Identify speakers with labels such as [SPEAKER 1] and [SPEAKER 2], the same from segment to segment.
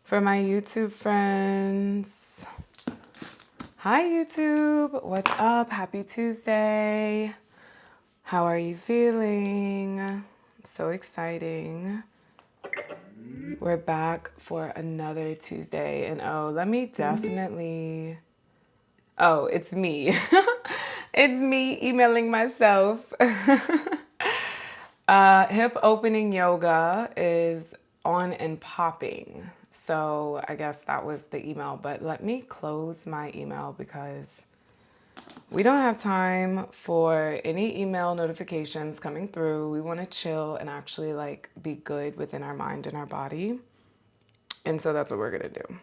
[SPEAKER 1] For my YouTube friends, hi YouTube, what's up? Happy Tuesday. How are you feeling? So exciting. We're back for another Tuesday, and let me definitely, it's me. It's me emailing myself. Hip opening yoga is on and popping. So I guess that was the email, but let me close my email because we don't have time for any email notifications coming through. We want to chill and actually be good within our mind and our body. And so that's what we're going to do.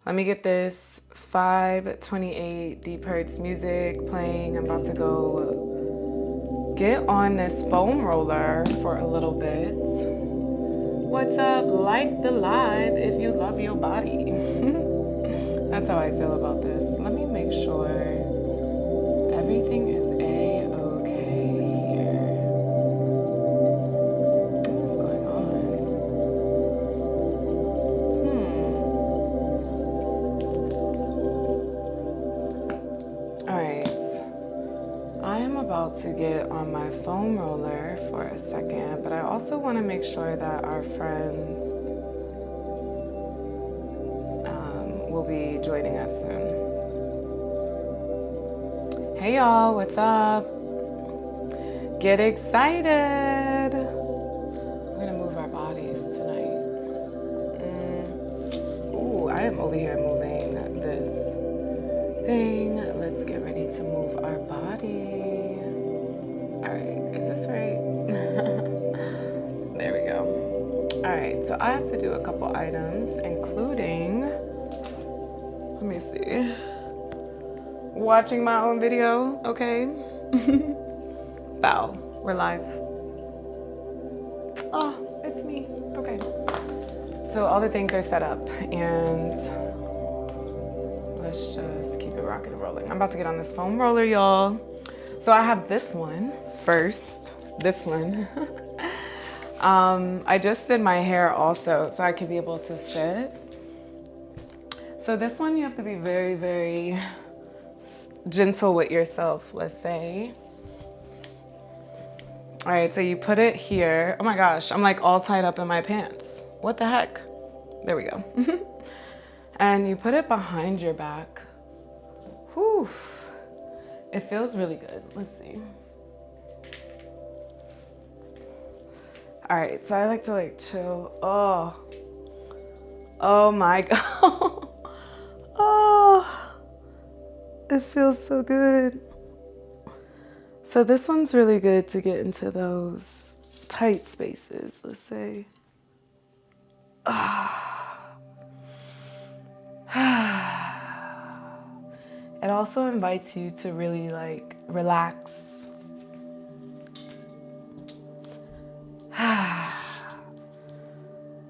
[SPEAKER 1] Let me get this 528 deep hertz music playing. I'm about to go get on this foam roller for a little bit. What's up? Like the live if you love your body. That's how I feel about this. Let me make sure everything is a-okay here. What is going on? All right. I am about to get on my foam roller for a second, but I also want to make sure that our friends will be joining us soon. Hey y'all, what's up? Get excited. We're gonna move our bodies tonight. Ooh, I am over here moving this thing. Let's get ready to move our body. All right, is this right? There we go. All right, so I have to do a couple items, including, let me see, watching my own video, okay? Bow, we're live. Oh, it's me, okay. So all the things are set up, and let's just keep it rocking and rolling. I'm about to get on this foam roller, y'all. So I have this one first, this one. I just did my hair also, so I could be able to sit. So this one, you have to be very, very gentle with yourself, let's say. All right, so you put it here. Oh my gosh, I'm like all tied up in my pants. What the heck? There we go. And you put it behind your back. Whew. It feels really good. Let's see. All right, so I like to chill. Oh my God. Oh, it feels so good. So this one's really good to get into those tight spaces, let's say. It also invites you to really relax.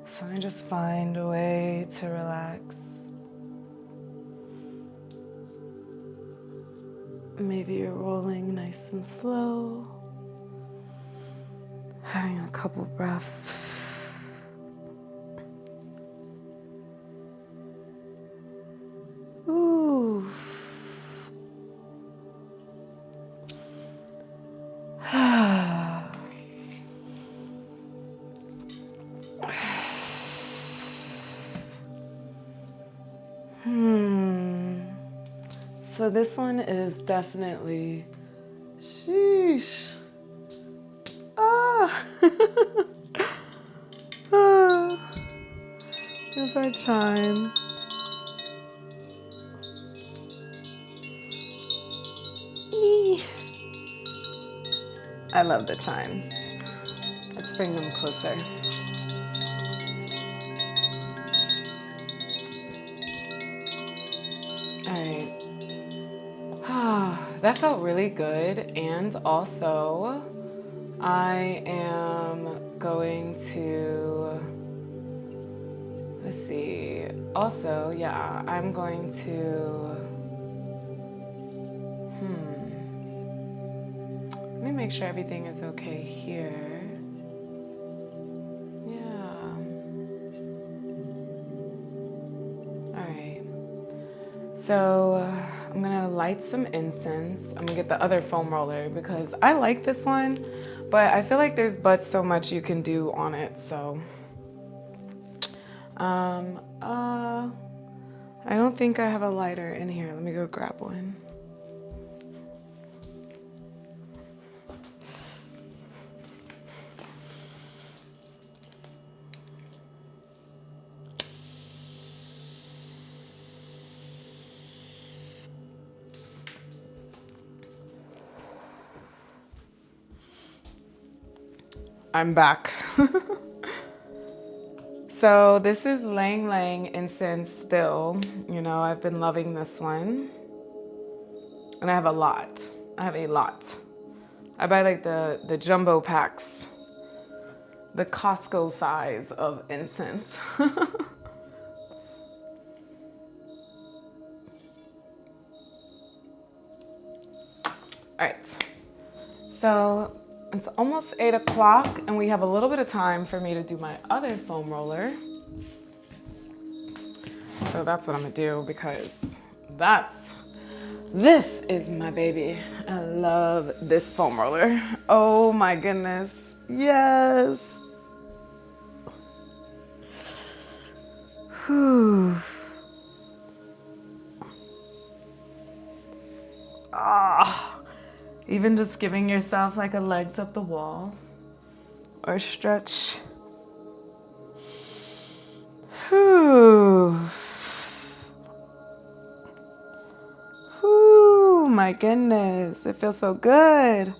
[SPEAKER 1] So I just find a way to relax. Maybe you're rolling nice and slow, having a couple breaths. Ooh. So this one is definitely, sheesh. Those are chimes. I love the chimes. Let's bring them closer. All right. That felt really good. And also, I am going to, let's see. Also, yeah, I'm going to, let me make sure everything is okay here. Yeah. So I'm gonna light some incense. I'm gonna get the other foam roller because I like this one, but I feel like there's but so much you can do on it. So, I don't think I have a lighter in here. Let me go grab one. I'm back. So this is Lang Lang incense still. You know, I've been loving this one. And I have a lot. I have a lot. I buy like the jumbo packs. The Costco size of incense. All right. So it's almost 8 o'clock and we have a little bit of time for me to do my other foam roller. So that's what I'm gonna do because this is my baby. I love this foam roller. Oh my goodness, yes. Whew. Ah. Even just giving yourself like a legs up the wall or stretch. Whew. Whew, my goodness, it feels so good.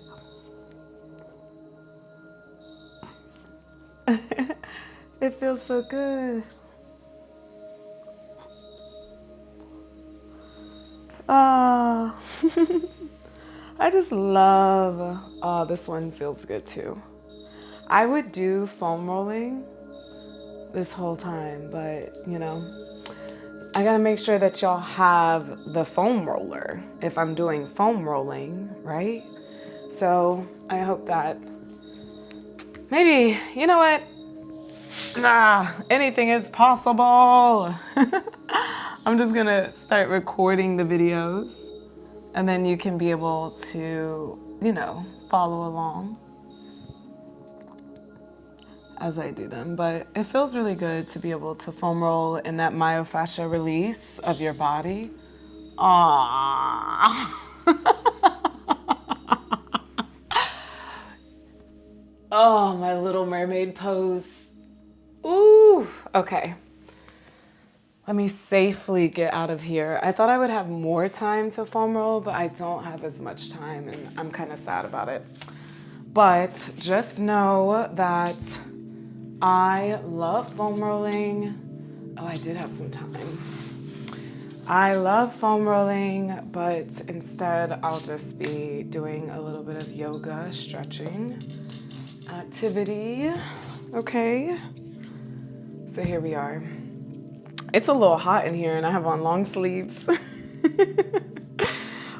[SPEAKER 1] It feels so good. Ah. I just love, oh, this one feels good too. I would do foam rolling this whole time, but you know, I gotta make sure that y'all have the foam roller if I'm doing foam rolling, right? So I hope that maybe, you know what? Anything is possible. I'm just gonna start recording the videos and then you can be able to, you know, follow along as I do them. But it feels really good to be able to foam roll in that myofascial release of your body. Aww. Oh, my Little Mermaid pose. Ooh, okay. Let me safely get out of here. I thought I would have more time to foam roll, but I don't have as much time and I'm kind of sad about it. But just know that I love foam rolling. Oh, I did have some time. I love foam rolling, but instead I'll just be doing a little bit of yoga, stretching activity. Okay. So here we are. It's a little hot in here and I have on long sleeves.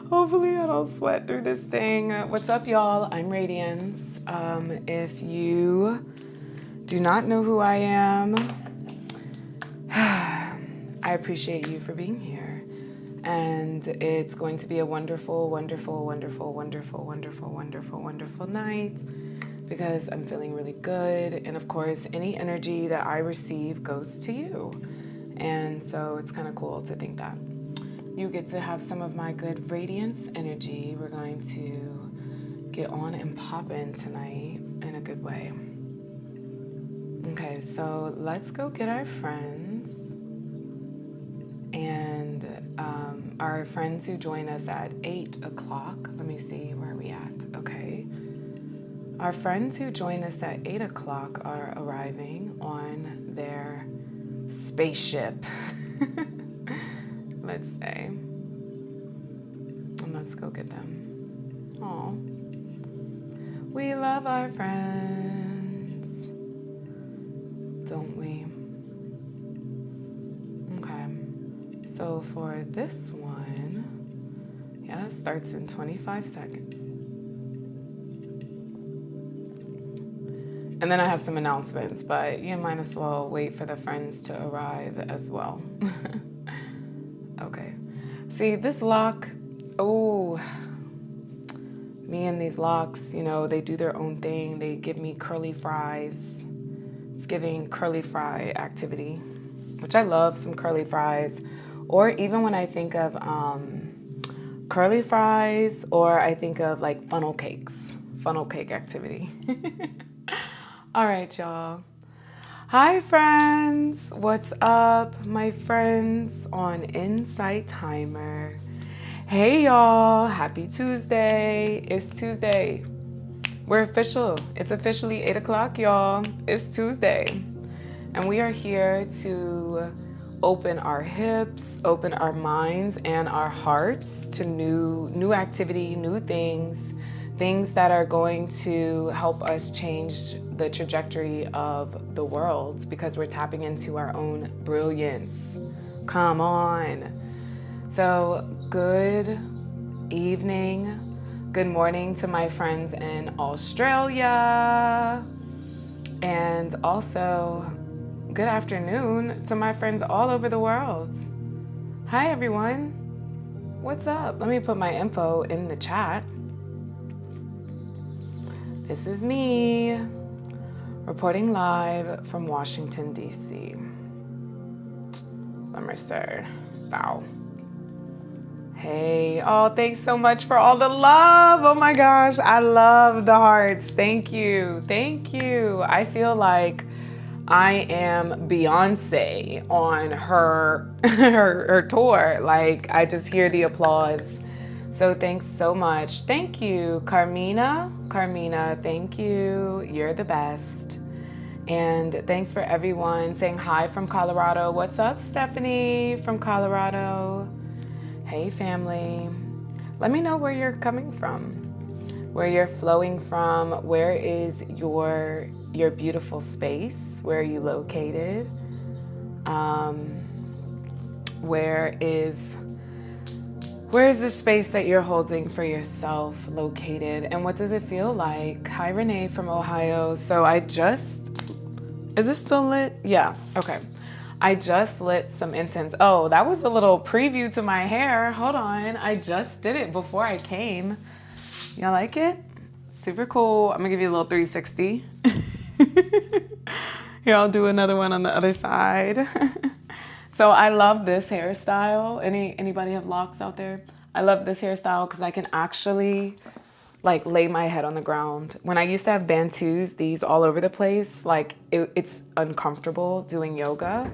[SPEAKER 1] Hopefully I don't sweat through this thing. What's up, y'all? I'm Radiance. If you do not know who I am, I appreciate you for being here. And it's going to be a wonderful, wonderful, wonderful, wonderful, wonderful, wonderful, wonderful night because I'm feeling really good. And of course, any energy that I receive goes to you. And so it's kind of cool to think that you get to have some of my good radiance energy. We're going to get on and pop in tonight in a good way. Okay, so let's go get our friends. And our friends who join us at 8 o'clock. Let me see, where are we at? Okay. Our friends who join us at 8 o'clock are arriving on their spaceship, let's say. And let's go get them. Aw. We love our friends, don't we? Okay. So for this one, yeah, it starts in 25 seconds. And then I have some announcements, but you might as well wait for the friends to arrive as well. Okay. See, this lock, oh, me and these locks, you know, they do their own thing. They give me curly fries. It's giving curly fry activity, which I love some curly fries. Or even when I think of curly fries, or I think of like funnel cake activity. All right, y'all. Hi, friends. What's up, my friends on Insight Timer? Hey, y'all. Happy Tuesday. It's Tuesday. We're official. It's officially 8 o'clock, y'all. It's Tuesday. And we are here to open our hips, open our minds and our hearts to new activity, new things that are going to help us change the trajectory of the world because we're tapping into our own brilliance. Come on. So, good evening, good morning to my friends in Australia, and also good afternoon to my friends all over the world. Hi, everyone. What's up? Let me put my info in the chat. This is me, reporting live from Washington, D.C. Sir. Bow. Hey, oh, thanks so much for all the love. Oh my gosh, I love the hearts. Thank you. Thank you. I feel like I am Beyonce on her her tour. Like, I just hear the applause. So thanks so much. Thank you, Carmina. Carmina, thank you. You're the best. And thanks for everyone saying hi from Colorado. What's up, Stephanie from Colorado? Hey, family. Let me know where you're coming from, where you're flowing from. Where is your beautiful space? Where are you located? Where is the space that you're holding for yourself located? And what does it feel like? Hi, Renee from Ohio. So is this still lit? Yeah, okay. I just lit some incense. Oh, that was a little preview to my hair. Hold on, I just did it before I came. Y'all like it? Super cool. I'm gonna give you a little 360. Here, I'll do another one on the other side. So I love this hairstyle. Anybody have locks out there? I love this hairstyle because I can actually like lay my head on the ground. When I used to have bantus, these all over the place, like it's uncomfortable doing yoga.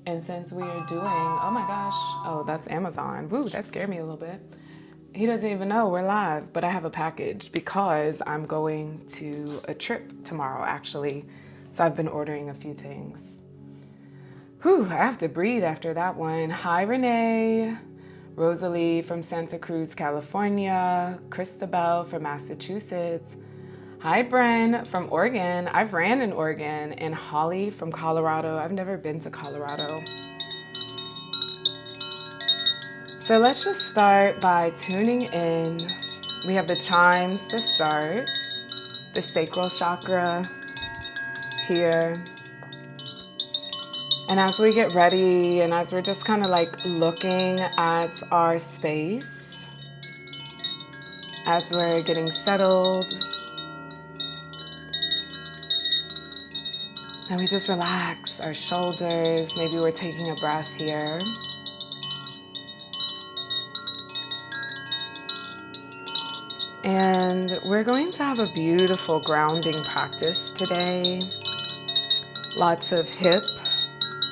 [SPEAKER 1] And since we are doing, oh my gosh, oh, that's Amazon. Woo, that scared me a little bit. He doesn't even know we're live, but I have a package because I'm going to a trip tomorrow, actually. So I've been ordering a few things. Whew, I have to breathe after that one. Hi, Renee. Rosalie from Santa Cruz, California. Christabel from Massachusetts. Hi, Bren from Oregon. I've ran in Oregon. And Holly from Colorado. I've never been to Colorado. So let's just start by tuning in. We have the chimes to start. The sacral chakra here. And as we get ready and as we're just kind of like looking at our space, as we're getting settled, and we just relax our shoulders. Maybe we're taking a breath here. And we're going to have a beautiful grounding practice today. Lots of hip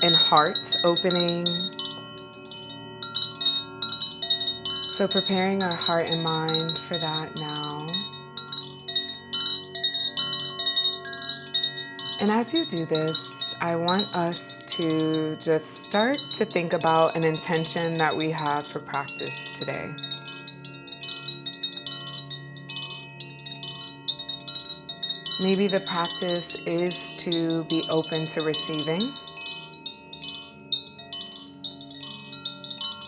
[SPEAKER 1] and heart opening. So preparing our heart and mind for that now. And as you do this, I want us to just start to think about an intention that we have for practice today. Maybe the practice is to be open to receiving.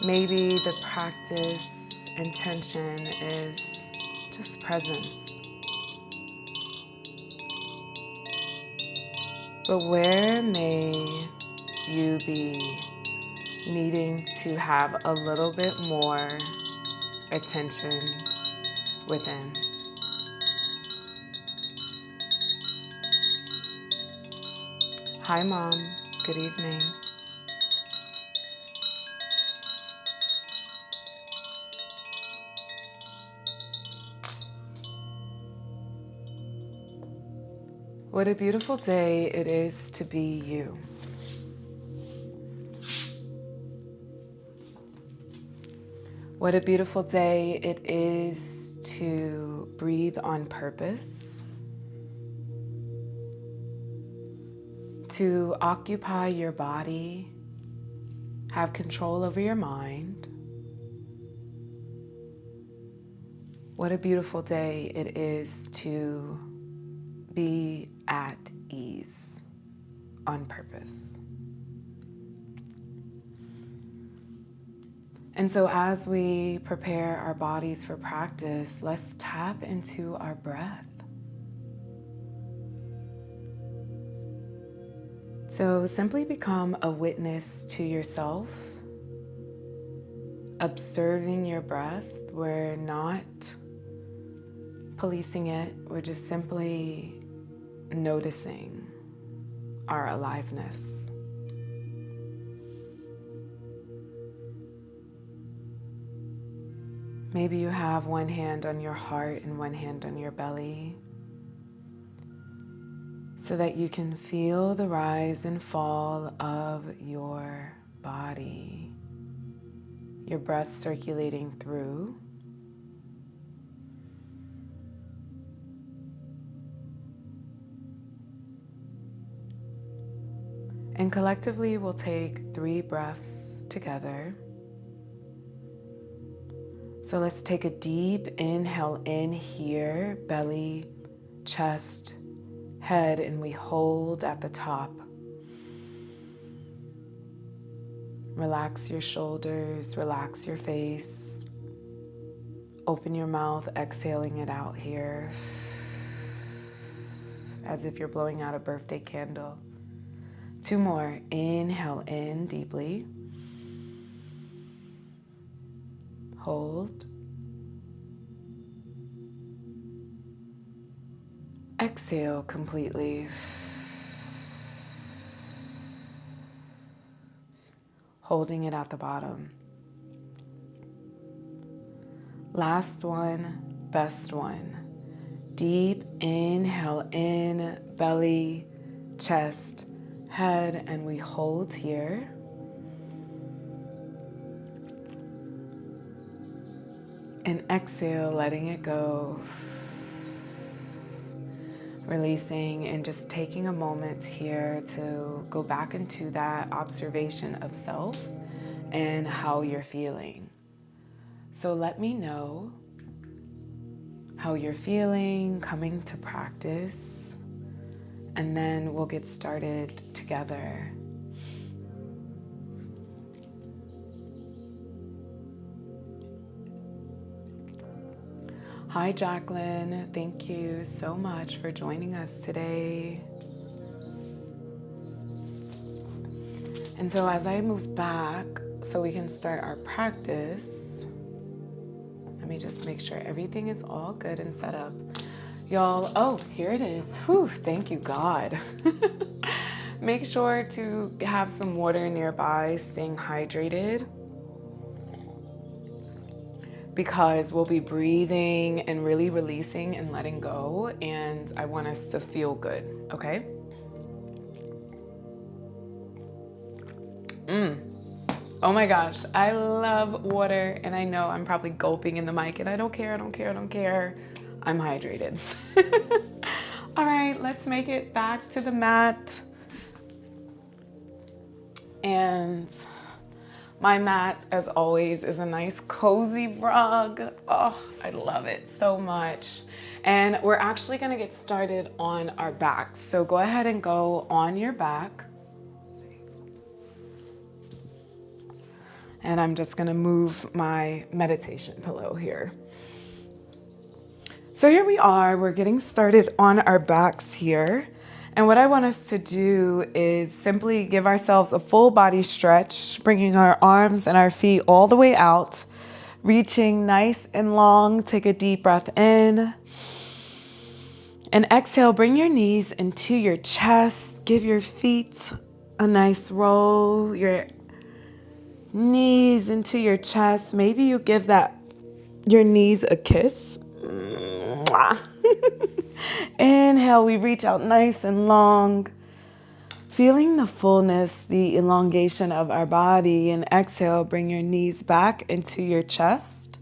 [SPEAKER 1] Maybe the practice intention is just presence. But where may you be needing to have a little bit more attention within. Hi, Mom. Good evening. What a beautiful day it is to be you. What a beautiful day it is to breathe on purpose, to occupy your body, have control over your mind. What a beautiful day it is to be at ease on purpose. And so as we prepare our bodies for practice, let's tap into our breath. So simply become a witness to yourself, observing your breath. We're not policing it, we're just simply noticing our aliveness. Maybe you have one hand on your heart and one hand on your belly, so that you can feel the rise and fall of your body, your breath circulating through. And collectively, we'll take 3 breaths together. So let's take a deep inhale in here, belly, chest, head, and we hold at the top. Relax your shoulders, relax your face. Open your mouth, exhaling it out here, as if you're blowing out a birthday candle. 2 more. Inhale in deeply. Hold. Exhale completely. Holding it at the bottom. Last one, best one. Deep inhale in, belly, chest, head, and we hold here. And exhale, letting it go. Releasing and just taking a moment here to go back into that observation of self and how you're feeling. So let me know how you're feeling coming to practice, and then we'll get started together. Hi, Jacqueline. Thank you so much for joining us today. And so as I move back so we can start our practice, let me just make sure everything is all good and set up. Y'all, oh, here it is. Whew, thank you, God. Make sure to have some water nearby, staying hydrated, because we'll be breathing and really releasing and letting go, and I want us to feel good, okay? Oh my gosh, I love water, and I know I'm probably gulping in the mic, and I don't care. I'm hydrated. All right, let's make it back to the mat. And my mat, as always, is a nice cozy rug. Oh, I love it so much. And we're actually gonna get started on our backs. So go ahead and go on your back. And I'm just gonna move my meditation pillow here. So here we are, we're getting started on our backs here. And what I want us to do is simply give ourselves a full body stretch, bringing our arms and our feet all the way out, reaching nice and long. Take a deep breath in. And exhale, bring your knees into your chest. Give your feet a nice roll. Your knees into your chest. Maybe you give your knees a kiss. Mwah. Inhale, we reach out nice and long, feeling the fullness, the elongation of our body. And exhale, bring your knees back into your chest.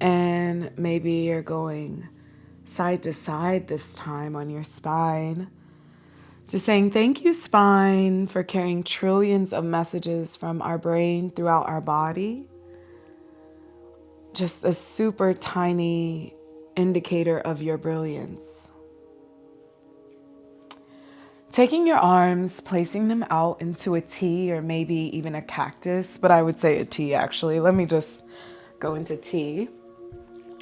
[SPEAKER 1] And maybe you're going side to side this time on your spine. Just saying thank you, spine, for carrying trillions of messages from our brain throughout our body. Just a super tiny indicator of your brilliance. Taking your arms, placing them out into a T or maybe even a cactus, but I would say a T actually. Let me just go into T.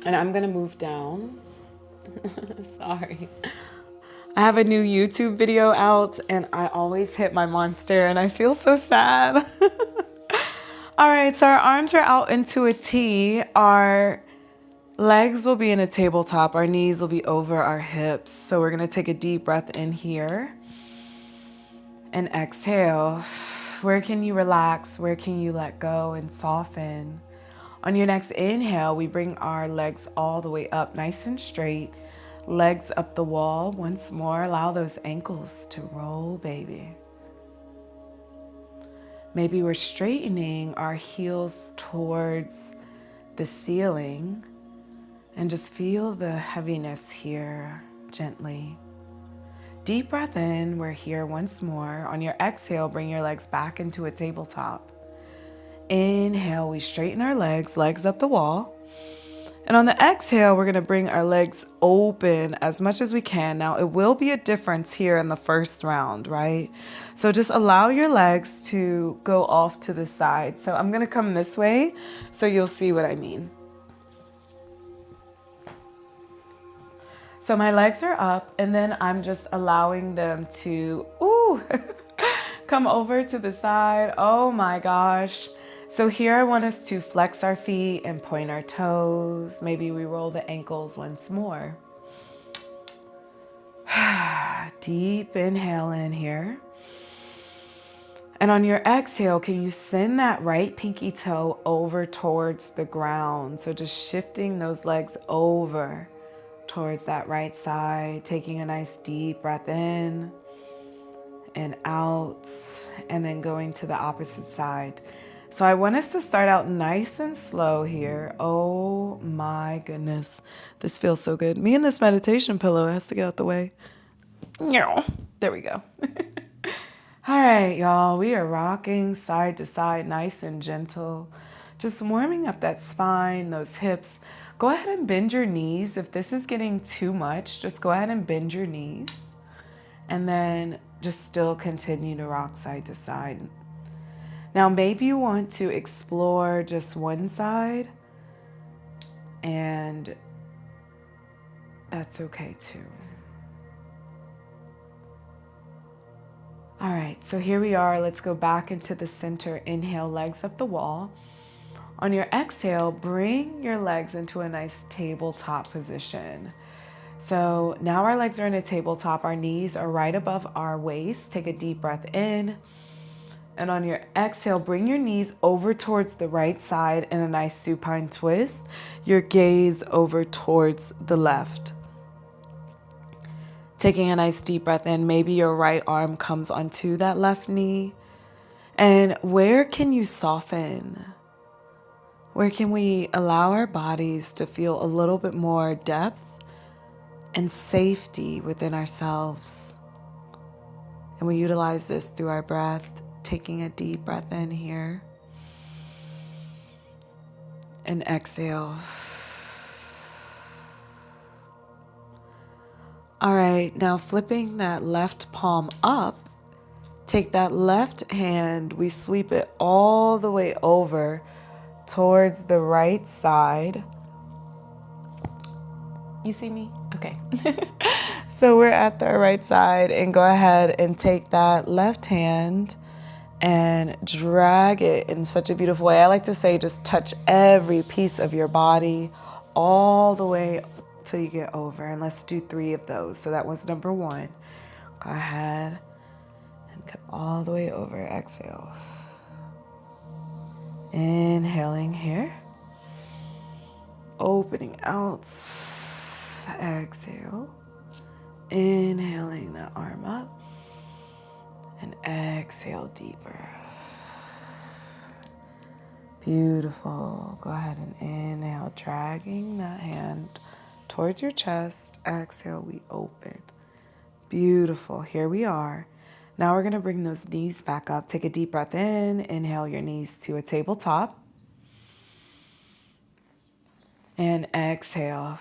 [SPEAKER 1] And I'm gonna move down. Sorry. I have a new YouTube video out and I always hit my monster and I feel so sad. All right, so our arms are out into a T. Our legs will be in a tabletop. Our knees will be over our hips. So we're gonna take a deep breath in here and exhale. Where can you relax? Where can you let go and soften? On your next inhale, we bring our legs all the way up, nice and straight. Legs up the wall once more. Allow those ankles to roll, baby. Maybe we're straightening our heels towards the ceiling and just feel the heaviness here gently. Deep breath in. We're here once more. On your exhale, bring your legs back into a tabletop. Inhale, we straighten our legs, legs up the wall. And on the exhale, we're gonna bring our legs open as much as we can. Now, it will be a difference here in the first round, right? So just allow your legs to go off to the side. So I'm gonna come this way so you'll see what I mean. So my legs are up and then I'm just allowing them to, come over to the side. Oh my gosh. So here I want us to flex our feet and point our toes. Maybe we roll the ankles once more. Deep inhale in here. And on your exhale, can you send that right pinky toe over towards the ground? So just shifting those legs over towards that right side, taking a nice deep breath in and out, and then going to the opposite side. So I want us to start out nice and slow here. Oh my goodness. This feels so good. Me and this meditation pillow has to get out the way. There we go. All right, y'all. We are rocking side to side, nice and gentle. Just warming up that spine, those hips. Go ahead and bend your knees. If this is getting too much, just go ahead and bend your knees. And then just still continue to rock side to side. Now, maybe you want to explore just one side, and that's okay too. All right, so here we are. Let's go back into the center. Inhale, legs up the wall. On your exhale, bring your legs into a nice tabletop position. So now our legs are in a tabletop. Our knees are right above our waist. Take a deep breath in. And on your exhale, bring your knees over towards the right side in a nice supine twist. Your gaze over towards the left. Taking a nice deep breath in, maybe your right arm comes onto that left knee. And where can you soften? Where can we allow our bodies to feel a little bit more depth and safety within ourselves? And we utilize this through our breath. Taking a deep breath in here and exhale. All right, now flipping that left palm up, take that left hand, we sweep it all the way over towards the right side. You see me? Okay. So we're at the right side, and go ahead and take that left hand and drag it in such a beautiful way. I like to say just touch every piece of your body all the way till you get over. And let's do 3 of those. So that was number 1. Go ahead and come all the way over. Exhale. Inhaling here. Opening out. Exhale. Inhaling the arm up. And exhale deeper. Beautiful. Go ahead and inhale, dragging that hand towards your chest. Exhale, we open. Beautiful. Here we are. Now we're going to bring those knees back up. Take a deep breath in. Inhale your knees to a tabletop. And exhale.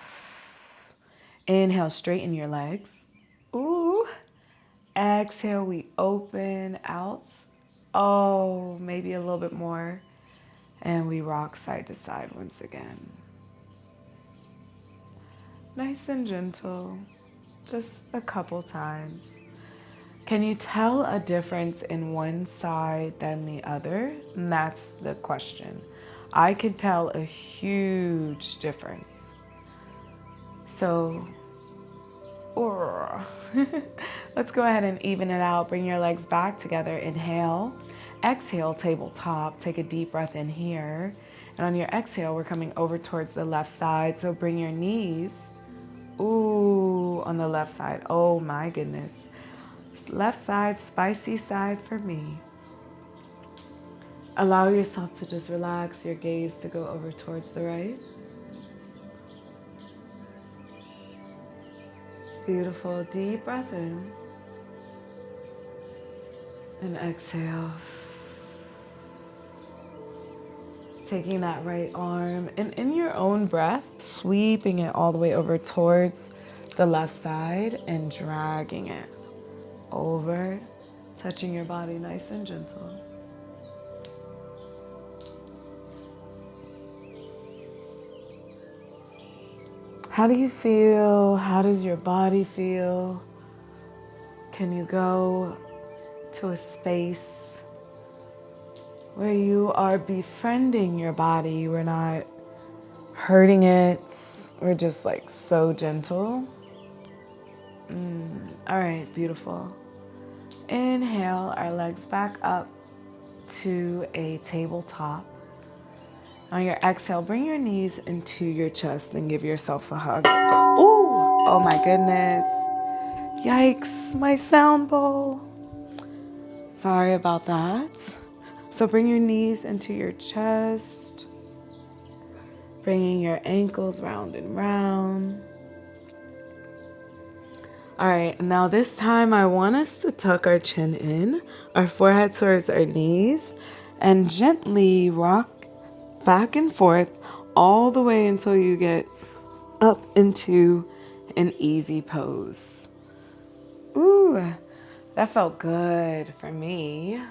[SPEAKER 1] Inhale, straighten your legs. Ooh. Exhale, we open out. Oh, maybe a little bit more. And we rock side to side once again. Nice and gentle, just a couple times. Can you tell a difference in one side than the other? And that's the question. I could tell a huge difference. So, let's go ahead and even it out. Bring your legs back together. Inhale. Exhale, tabletop. Take a deep breath in here. And on your exhale, we're coming over towards the left side. So bring your knees, on the left side. Oh my goodness. Left side, spicy side for me. Allow yourself to just relax your gaze to go over towards the right. Beautiful. Deep breath in. And exhale. Taking that right arm and in your own breath, sweeping it all the way over towards the left side and dragging it over, touching your body nice and gentle. How do you feel? How does your body feel? Can you go to a space where you are befriending your body? We're not hurting it. We're just like so gentle. All right, beautiful. Inhale our legs back up to a tabletop. On your exhale, bring your knees into your chest and give yourself a hug. Ooh, oh my goodness. Yikes, my sound bowl. Sorry about that. So bring your knees into your chest, bringing your ankles round and round. All right, now this time I want us to tuck our chin in, our forehead towards our knees, and gently rock back and forth all the way until you get up into an easy pose. Ooh, that felt good for me.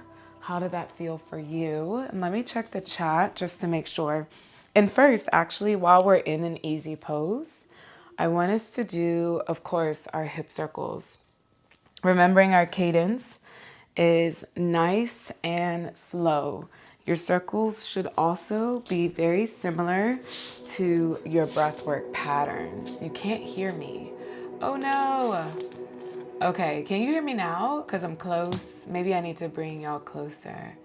[SPEAKER 1] How did that feel for you? And let me check the chat just to make sure. And first, actually, while we're in an easy pose, I want us to do, of course, our hip circles. Remembering our cadence is nice and slow. Your circles should also be very similar to your breathwork patterns. You can't hear me. Oh no. Okay, can you hear me now? Because I'm close. Maybe I need to bring y'all closer.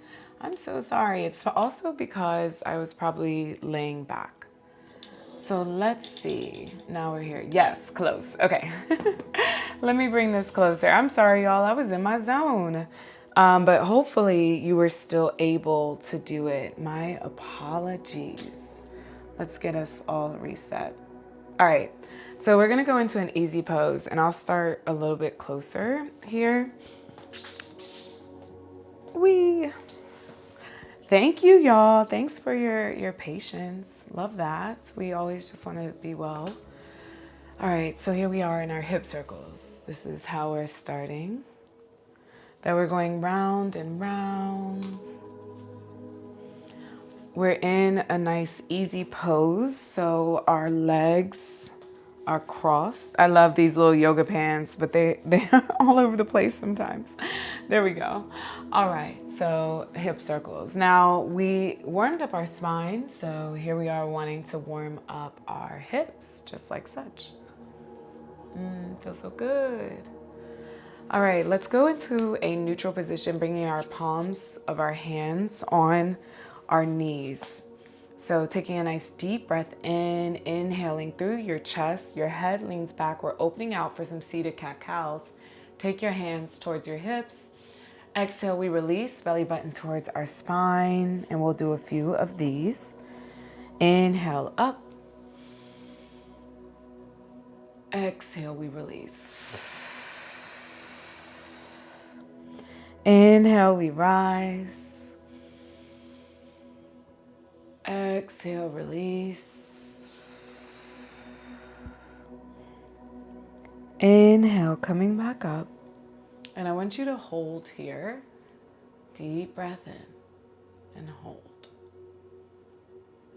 [SPEAKER 1] I'm so sorry. It's also because I was probably laying back. So let's see. Now we're here. Yes, close. Okay. Let me bring this closer. I'm sorry, y'all. I was in my zone. But hopefully you were still able to do it. My apologies. Let's get us all reset. All right. So we're going to go into an easy pose, and I'll start a little bit closer here. Thank you, y'all. Thanks for your patience. Love that. We always just want to be well. All right, so here we are in our hip circles. This is how we're starting. That we're going round and round. We're in a nice easy pose, so our legs are crossed. I love these little yoga pants, but they're all over the place sometimes. There we go. All right, so hip circles. Now we warmed up our spine, so here we are wanting to warm up our hips, just like such. Feels so good. All right, let's go into a neutral position, bringing our palms of our hands on our knees. So taking a nice deep breath in, inhaling through your chest, your head leans back. We're opening out for some seated cat-cows. Take your hands towards your hips. Exhale, we release, belly button towards our spine, and we'll do a few of these. Inhale up. Exhale, we release. Inhale, we rise. Exhale, release. Inhale, coming back up. And I want you to hold here. Deep breath in and hold.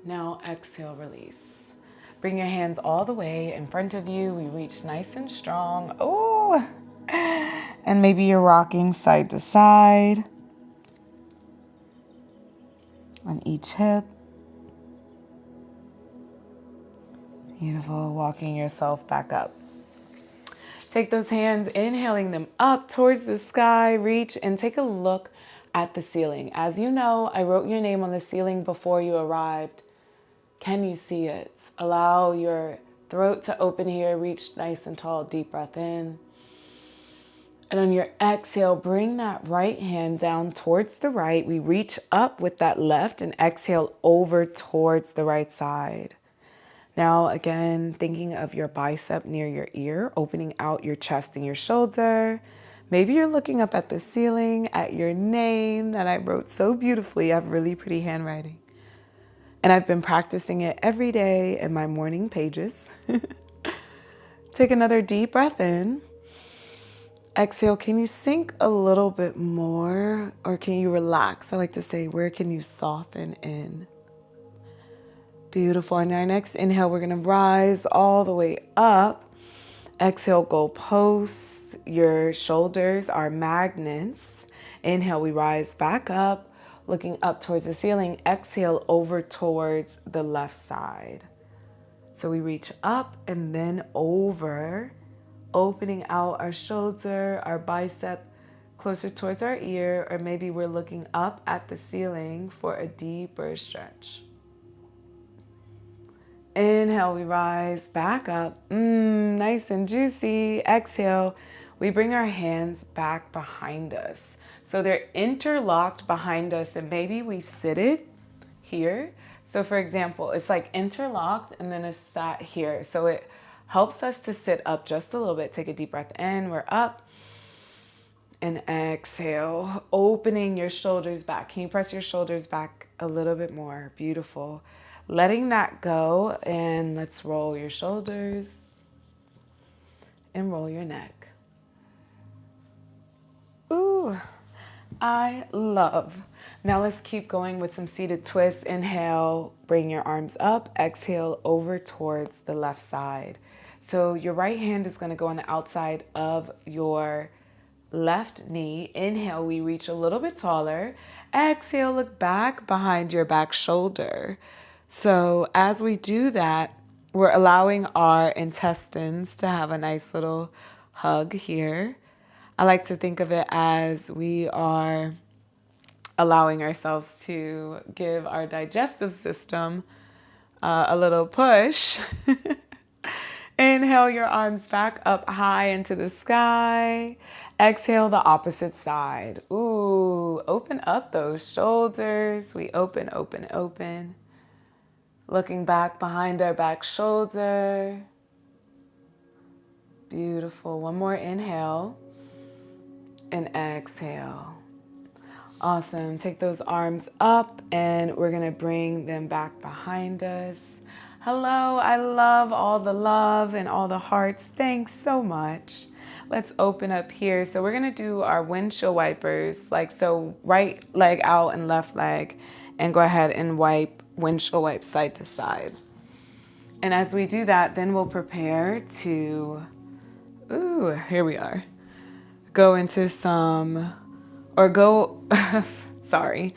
[SPEAKER 1] Now exhale, release. Bring your hands all the way in front of you. We reach nice and strong. Oh, and maybe you're rocking side to side on each hip. Beautiful, walking yourself back up. Take those hands, inhaling them up towards the sky, reach and take a look at the ceiling. As you know, I wrote your name on the ceiling before you arrived. Can you see it? Allow your throat to open here, reach nice and tall, deep breath in. And on your exhale, bring that right hand down towards the right. We reach up with that left and exhale over towards the right side. Now, again, thinking of your bicep near your ear, opening out your chest and your shoulder. Maybe you're looking up at the ceiling, at your name that I wrote so beautifully. I have really pretty handwriting. And I've been practicing it every day in my morning pages. Take another deep breath in. Exhale, can you sink a little bit more or can you relax? I like to say, where can you soften in? Beautiful. On our next inhale, we're going to rise all the way up. Exhale, goalposts. Your shoulders are magnets. Inhale, we rise back up, looking up towards the ceiling. Exhale, over towards the left side. So we reach up and then over, opening out our shoulder, our bicep closer towards our ear, or maybe we're looking up at the ceiling for a deeper stretch. Inhale, we rise back up, nice and juicy. Exhale, we bring our hands back behind us. So they're interlocked behind us and maybe we sit it here. So for example, it's like interlocked and then it's sat here. So it helps us to sit up just a little bit. Take a deep breath in, we're up. And exhale, opening your shoulders back. Can you press your shoulders back a little bit more? Beautiful. Letting that go, and let's roll your shoulders and roll your neck. Ooh, I love. Now let's keep going with some seated twists. Inhale, bring your arms up. Exhale, over towards the left side. So your right hand is going to go on the outside of your left knee. Inhale, we reach a little bit taller. Exhale, look back behind your back shoulder. So as we do that, we're allowing our intestines to have a nice little hug here. I like to think of it as we are allowing ourselves to give our digestive system a little push. Inhale your arms back up high into the sky. Exhale the opposite side. Ooh, open up those shoulders. We open, open, open. Looking back behind our back shoulder. Beautiful. One more inhale and exhale. Awesome. Take those arms up and we're going to bring them back behind us. Hello. I love all the love and all the hearts. Thanks so much. Let's open up here. So we're going to do our windshield wipers, like so, right leg out and left leg, and go ahead and wipe windshield wipe side to side. And as we do that, then we'll prepare to, here we are. Go into sorry.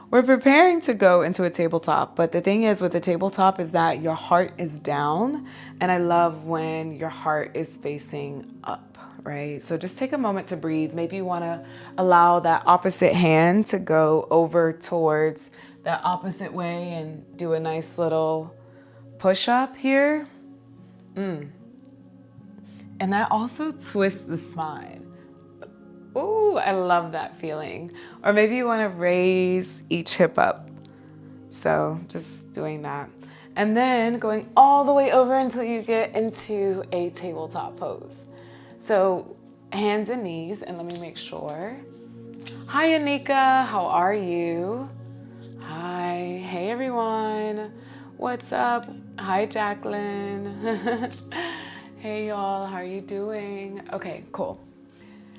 [SPEAKER 1] We're preparing to go into a tabletop, but the thing is with the tabletop is that your heart is down, and I love when your heart is facing up, right? So just take a moment to breathe. Maybe you want to allow that opposite hand to go over towards that opposite way and do a nice little push up here. And that also twists the spine. Ooh, I love that feeling. Or maybe you want to raise each hip up. So just doing that. And then going all the way over until you get into a tabletop pose. So hands and knees, and let me make sure. Hi, Anika, how are you? Hi, hey everyone. What's up? Hi, Jacqueline. Hey y'all, how are you doing? Okay, cool.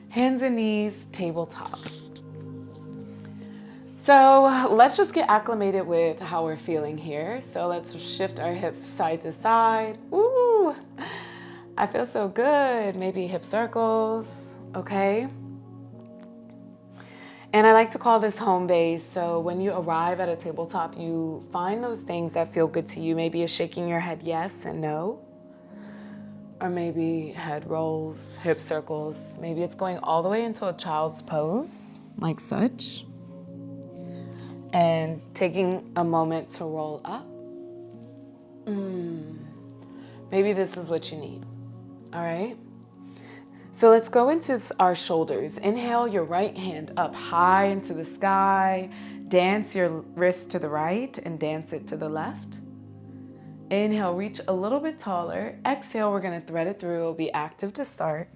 [SPEAKER 1] Hands and knees, tabletop. So let's just get acclimated with how we're feeling here. So let's shift our hips side to side. Ooh, I feel so good. Maybe hip circles, okay? And I like to call this home base. So when you arrive at a tabletop, you find those things that feel good to you. Maybe you're shaking your head yes and no. Or maybe head rolls, hip circles. Maybe it's going all the way into a child's pose, like such. And taking a moment to roll up. Maybe this is what you need, all right? So let's go into our shoulders. Inhale your right hand up high into the sky. Dance your wrist to the right and dance it to the left. Inhale, reach a little bit taller. Exhale, we're gonna thread it through. It'll be active to start.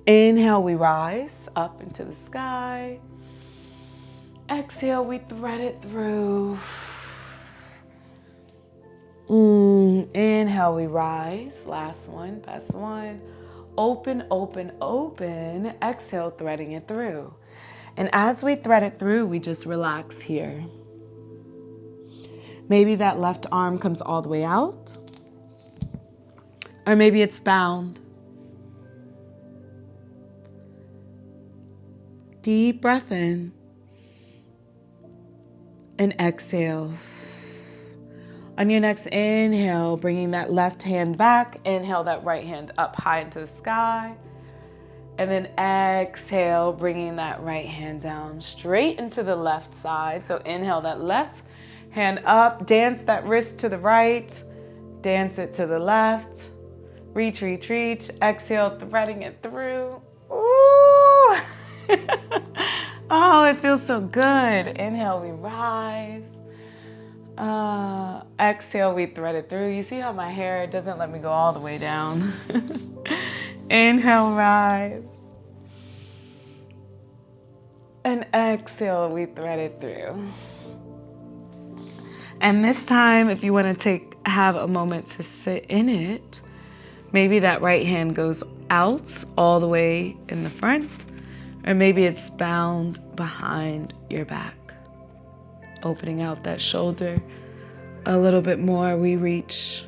[SPEAKER 1] Inhale, we rise up into the sky. Exhale, we thread it through. Inhale, we rise. Last one, best one. Open, open, open. Exhale, threading it through. And as we thread it through, we just relax here. Maybe that left arm comes all the way out. Or maybe it's bound. Deep breath in. And exhale. On your next inhale, bringing that left hand back. Inhale that right hand up high into the sky. And then exhale, bringing that right hand down straight into the left side. So inhale that left hand up, dance that wrist to the right, dance it to the left, reach, reach, reach, exhale, threading it through. Ooh! Oh, it feels so good. Inhale, we rise. Exhale, we thread it through. You see how my hair doesn't let me go all the way down. Inhale, rise. And exhale, we thread it through. And this time, if you want to have a moment to sit in it, maybe that right hand goes out all the way in the front, or maybe it's bound behind your back. Opening out that shoulder a little bit more, we reach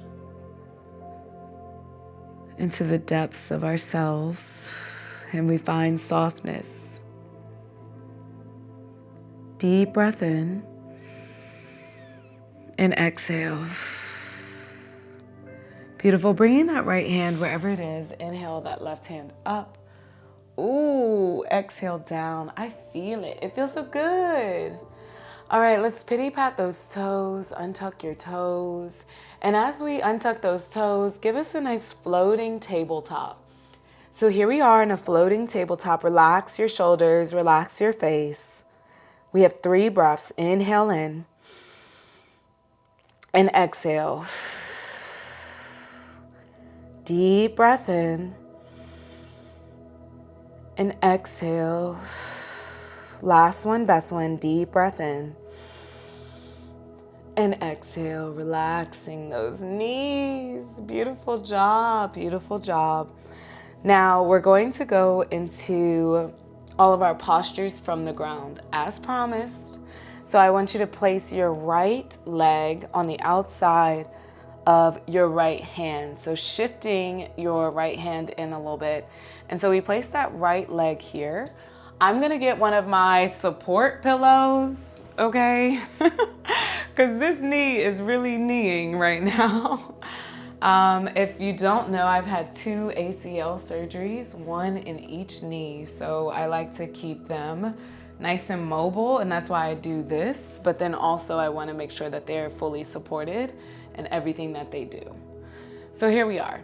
[SPEAKER 1] into the depths of ourselves and we find softness. Deep breath in. And exhale. Beautiful. Bringing that right hand wherever it is. Inhale that left hand up. Ooh, exhale down. I feel it. It feels so good. All right, let's pity pat those toes. Untuck your toes. And as we untuck those toes, give us a nice floating tabletop. So here we are in a floating tabletop. Relax your shoulders. Relax your face. We have 3 breaths. Inhale in. And exhale. Deep breath in. And exhale. Last one, best one. Deep breath in. And exhale, relaxing those knees. Beautiful job, beautiful job. Now we're going to go into all of our postures from the ground as promised. So I want you to place your right leg on the outside of your right hand. So shifting your right hand in a little bit. And so we place that right leg here. I'm gonna get one of my support pillows, okay? Because this knee is really kneeing right now. If you don't know, I've had 2 ACL surgeries, 1 in each knee. So I like to keep them nice and mobile, and that's why I do this. But then also I want to make sure that they're fully supported in everything that they do. So here we are.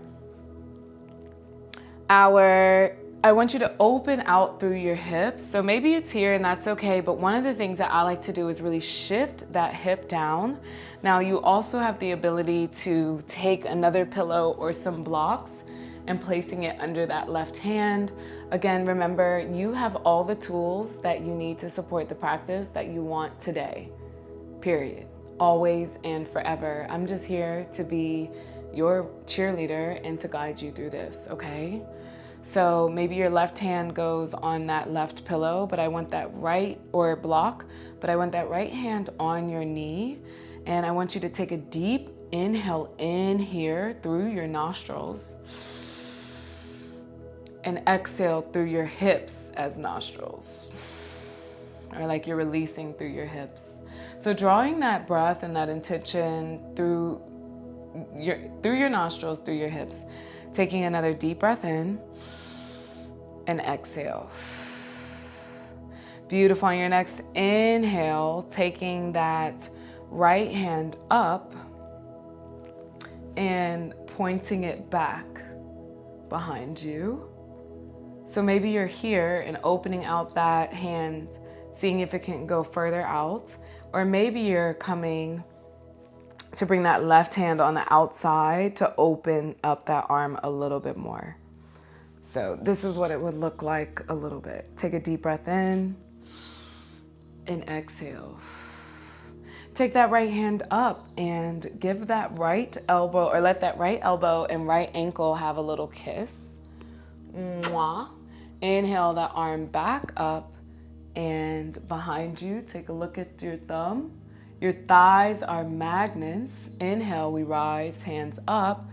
[SPEAKER 1] I want you to open out through your hips. So maybe it's here and that's okay, but one of the things that I like to do is really shift that hip down. Now you also have the ability to take another pillow or some blocks and placing it under that left hand. Again, remember, you have all the tools that you need to support the practice that you want today, period. Always and forever. I'm just here to be your cheerleader and to guide you through this, okay? So maybe your left hand goes on that left pillow, but I want that right, or block, but I want that right hand on your knee. And I want you to take a deep inhale in here through your nostrils and exhale through your hips as nostrils, or like you're releasing through your hips. So drawing that breath and that intention through your nostrils, through your hips. Taking another deep breath in and exhale. Beautiful. On your next inhale, taking that right hand up and pointing it back behind you. So maybe you're here and opening out that hand, seeing if it can go further out, or maybe you're coming to bring that left hand on the outside to open up that arm a little bit more. So this is what it would look like a little bit. Take a deep breath in and exhale. Take that right hand up and give that right elbow, or let that right elbow and right ankle have a little kiss. Mwah. Inhale that arm back up and behind you. Take a look at your thumb. Your thighs are magnets. Inhale, we rise, hands up.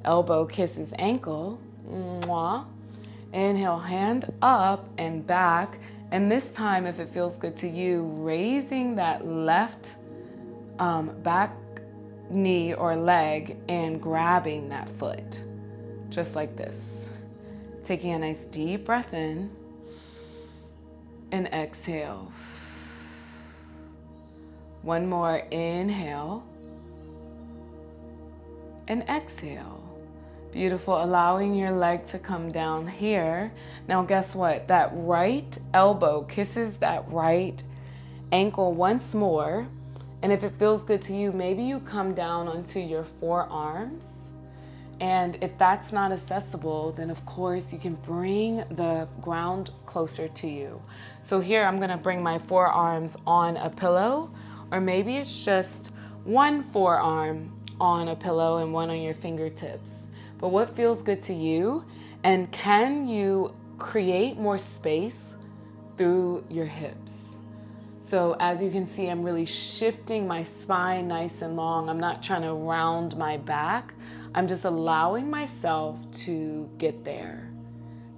[SPEAKER 1] Elbow kisses ankle. Mwah. Inhale, hand up and back. And this time, if it feels good to you, raising that left back knee or leg and grabbing that foot, just like this. Taking a nice deep breath in and exhale. One more, inhale and exhale. Beautiful, allowing your leg to come down here. Now guess what? That right elbow kisses that right ankle once more. And if it feels good to you, maybe you come down onto your forearms. And if that's not accessible, then of course you can bring the ground closer to you. So here I'm gonna bring my forearms on a pillow, or maybe it's just one forearm on a pillow and one on your fingertips. But what feels good to you? And can you create more space through your hips? So as you can see, I'm really shifting my spine nice and long. I'm not trying to round my back. I'm just allowing myself to get there.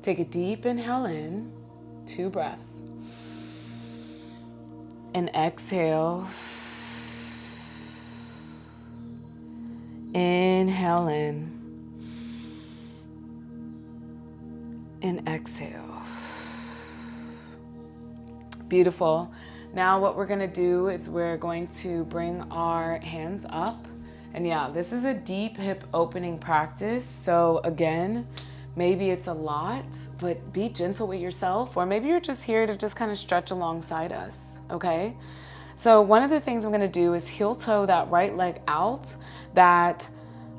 [SPEAKER 1] Take a deep inhale in, 2 breaths. And exhale. Inhale in. And exhale. Beautiful. Now what we're gonna do is we're going to bring our hands up. And yeah, this is a deep hip opening practice. So again, maybe it's a lot, but be gentle with yourself, or maybe you're just here to just kind of stretch alongside us, okay? So one of the things I'm gonna do is heel toe that right leg out. That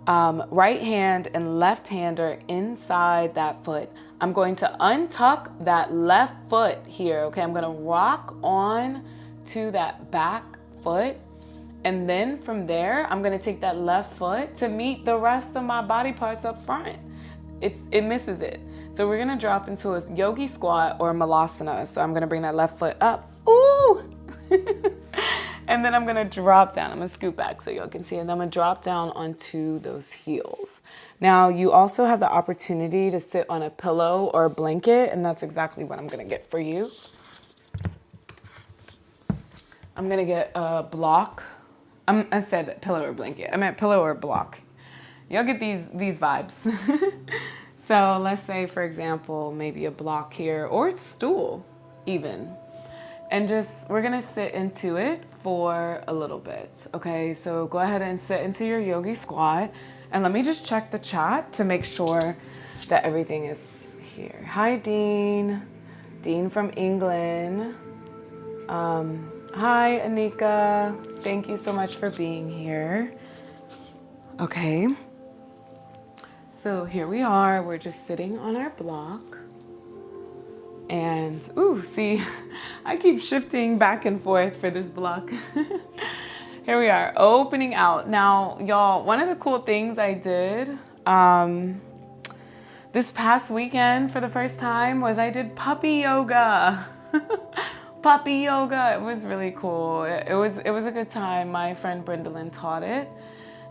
[SPEAKER 1] right hand and left hand are inside that foot. I'm going to untuck that left foot here, okay? I'm gonna rock on to that back foot. And then from there, I'm gonna take that left foot to meet the rest of my body parts up front. It misses it. So we're gonna drop into a yogi squat or malasana. So I'm gonna bring that left foot up, ooh! And then I'm gonna drop down. I'm gonna scoot back so y'all can see. And then I'm gonna drop down onto those heels. Now, you also have the opportunity to sit on a pillow or a blanket, and that's exactly what I'm gonna get for you. I'm gonna get a block. I said pillow or blanket. I meant pillow or block. Y'all get these vibes. So let's say, for example, maybe a block here or a stool even. And we're gonna sit into it for a little bit, okay? So go ahead and sit into your yogi squat. And let me just check the chat to make sure that everything is here. Hi, Dean. Dean from England. Hi, Anika. Thank you so much for being here. Okay. So here we are. We're just sitting on our block. And, ooh, see, I keep shifting back and forth for this block. Here we are, opening out. Now, y'all, one of the cool things I did this past weekend for the first time was I did puppy yoga. Puppy yoga, it was really cool. It was a good time. My friend Brendalyn taught it.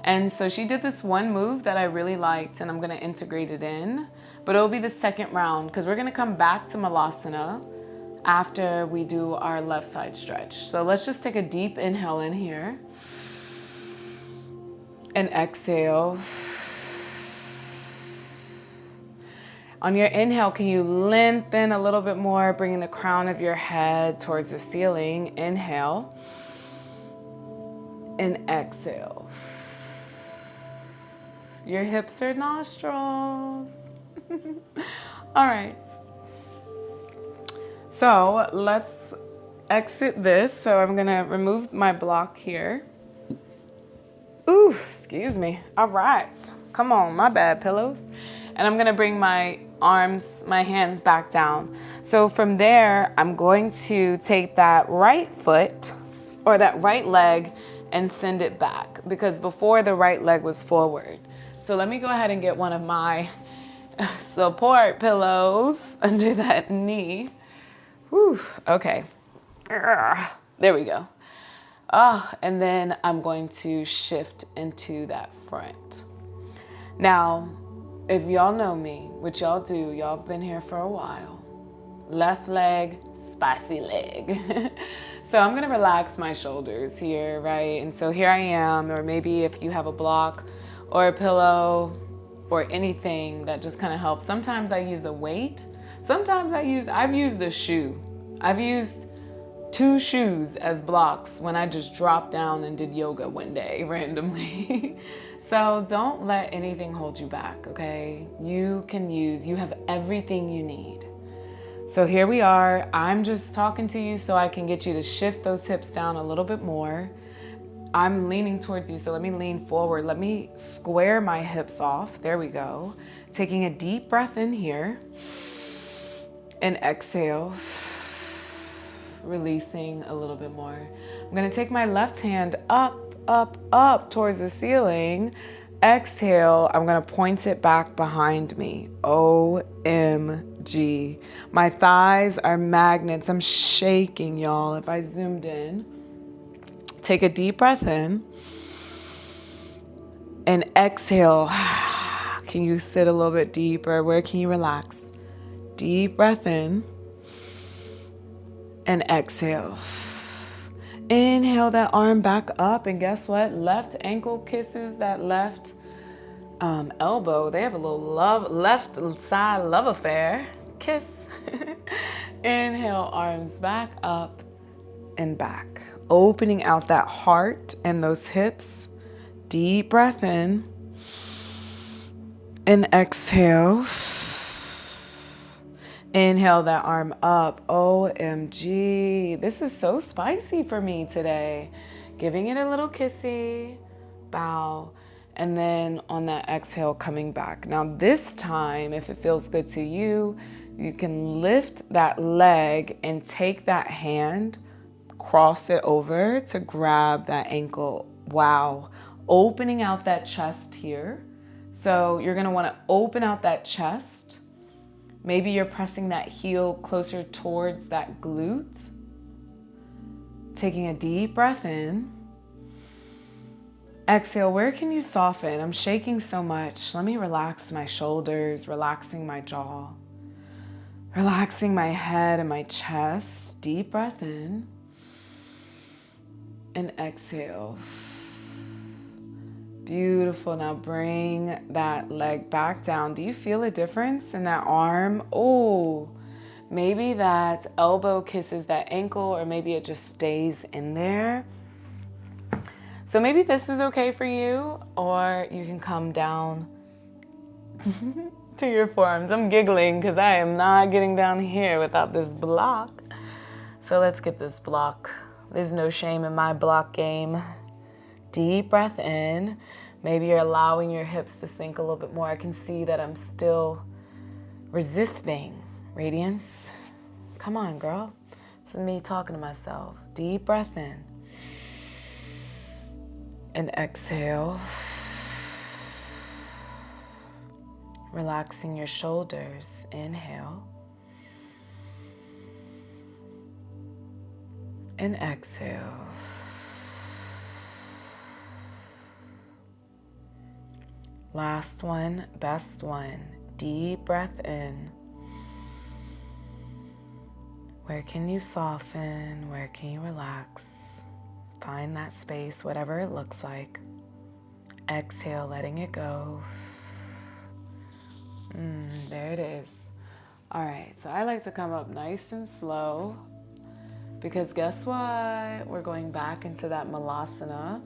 [SPEAKER 1] And so she did this one move that I really liked, and I'm gonna integrate it in, but it'll be the second round because we're gonna come back to Malasana after we do our left side stretch. So let's just take a deep inhale in here and exhale. On your inhale, can you lengthen a little bit more, bringing the crown of your head towards the ceiling? Inhale and exhale. Your hips are nostrils. All right. So let's exit this. So I'm gonna remove my block here. Ooh, excuse me. All right. Come on, my bad, pillows. And I'm gonna bring my hands back down. So from there, I'm going to take that right foot or that right leg and send it back because before the right leg was forward. So let me go ahead and get one of my support pillows under that knee. Whew, okay. There we go. And then I'm going to shift into that front. Now, if y'all know me, what y'all do, y'all have been here for a while. Left leg, spicy leg. So I'm gonna relax my shoulders here, right? And so here I am, or maybe if you have a block or a pillow or anything that just kind of helps. Sometimes I use a weight. Sometimes I've used a shoe. I've used 2 shoes as blocks when I just dropped down and did yoga one day randomly. So don't let anything hold you back, okay? You have everything you need. So here we are. I'm just talking to you so I can get you to shift those hips down a little bit more. I'm leaning towards you, so let me lean forward. Let me square my hips off. There we go. Taking a deep breath in here and exhale. Releasing a little bit more. I'm gonna take my left hand up towards the ceiling. Exhale, I'm gonna point it back behind me. OMG. My thighs are magnets. I'm shaking, y'all. If I zoomed in. Take a deep breath in and exhale. Can you sit a little bit deeper? Where can you relax? Deep breath in and exhale. Inhale that arm back up, and guess what? Left ankle kisses that left elbow. They have a little left side love affair. Kiss. Inhale, arms back up and back. Opening out that heart and those hips. Deep breath in and exhale. Inhale that arm up. OMG. This is so spicy for me today. Giving it a little kissy, bow, and then on that exhale, coming back. Now this time, if it feels good to you, you can lift that leg and take that hand, cross it over to grab that ankle. Wow. Opening out that chest here. So you're gonna wanna open out that chest. Maybe you're pressing that heel closer towards that glute. Taking a deep breath in. Exhale, where can you soften? I'm shaking so much. Let me relax my shoulders, relaxing my jaw, relaxing my head and my chest. Deep breath in. And exhale. Beautiful. Now bring that leg back down. Do you feel a difference in that arm? Oh, maybe that elbow kisses that ankle, or maybe it just stays in there. So maybe this is okay for you, or you can come down to your forearms. I'm giggling because I am not getting down here without this block. So let's get this block. There's no shame in my block game. Deep breath in. Maybe you're allowing your hips to sink a little bit more. I can see that I'm still resisting. Radiance. Come on, girl. It's me talking to myself. Deep breath in. And exhale. Relaxing your shoulders. Inhale. And exhale. Last one, best one. Deep breath in. Where can you soften? Where can you relax? Find that space, whatever it looks like. Exhale, letting it go. There it is. All right, so I like to come up nice and slow because guess what? We're going back into that malasana.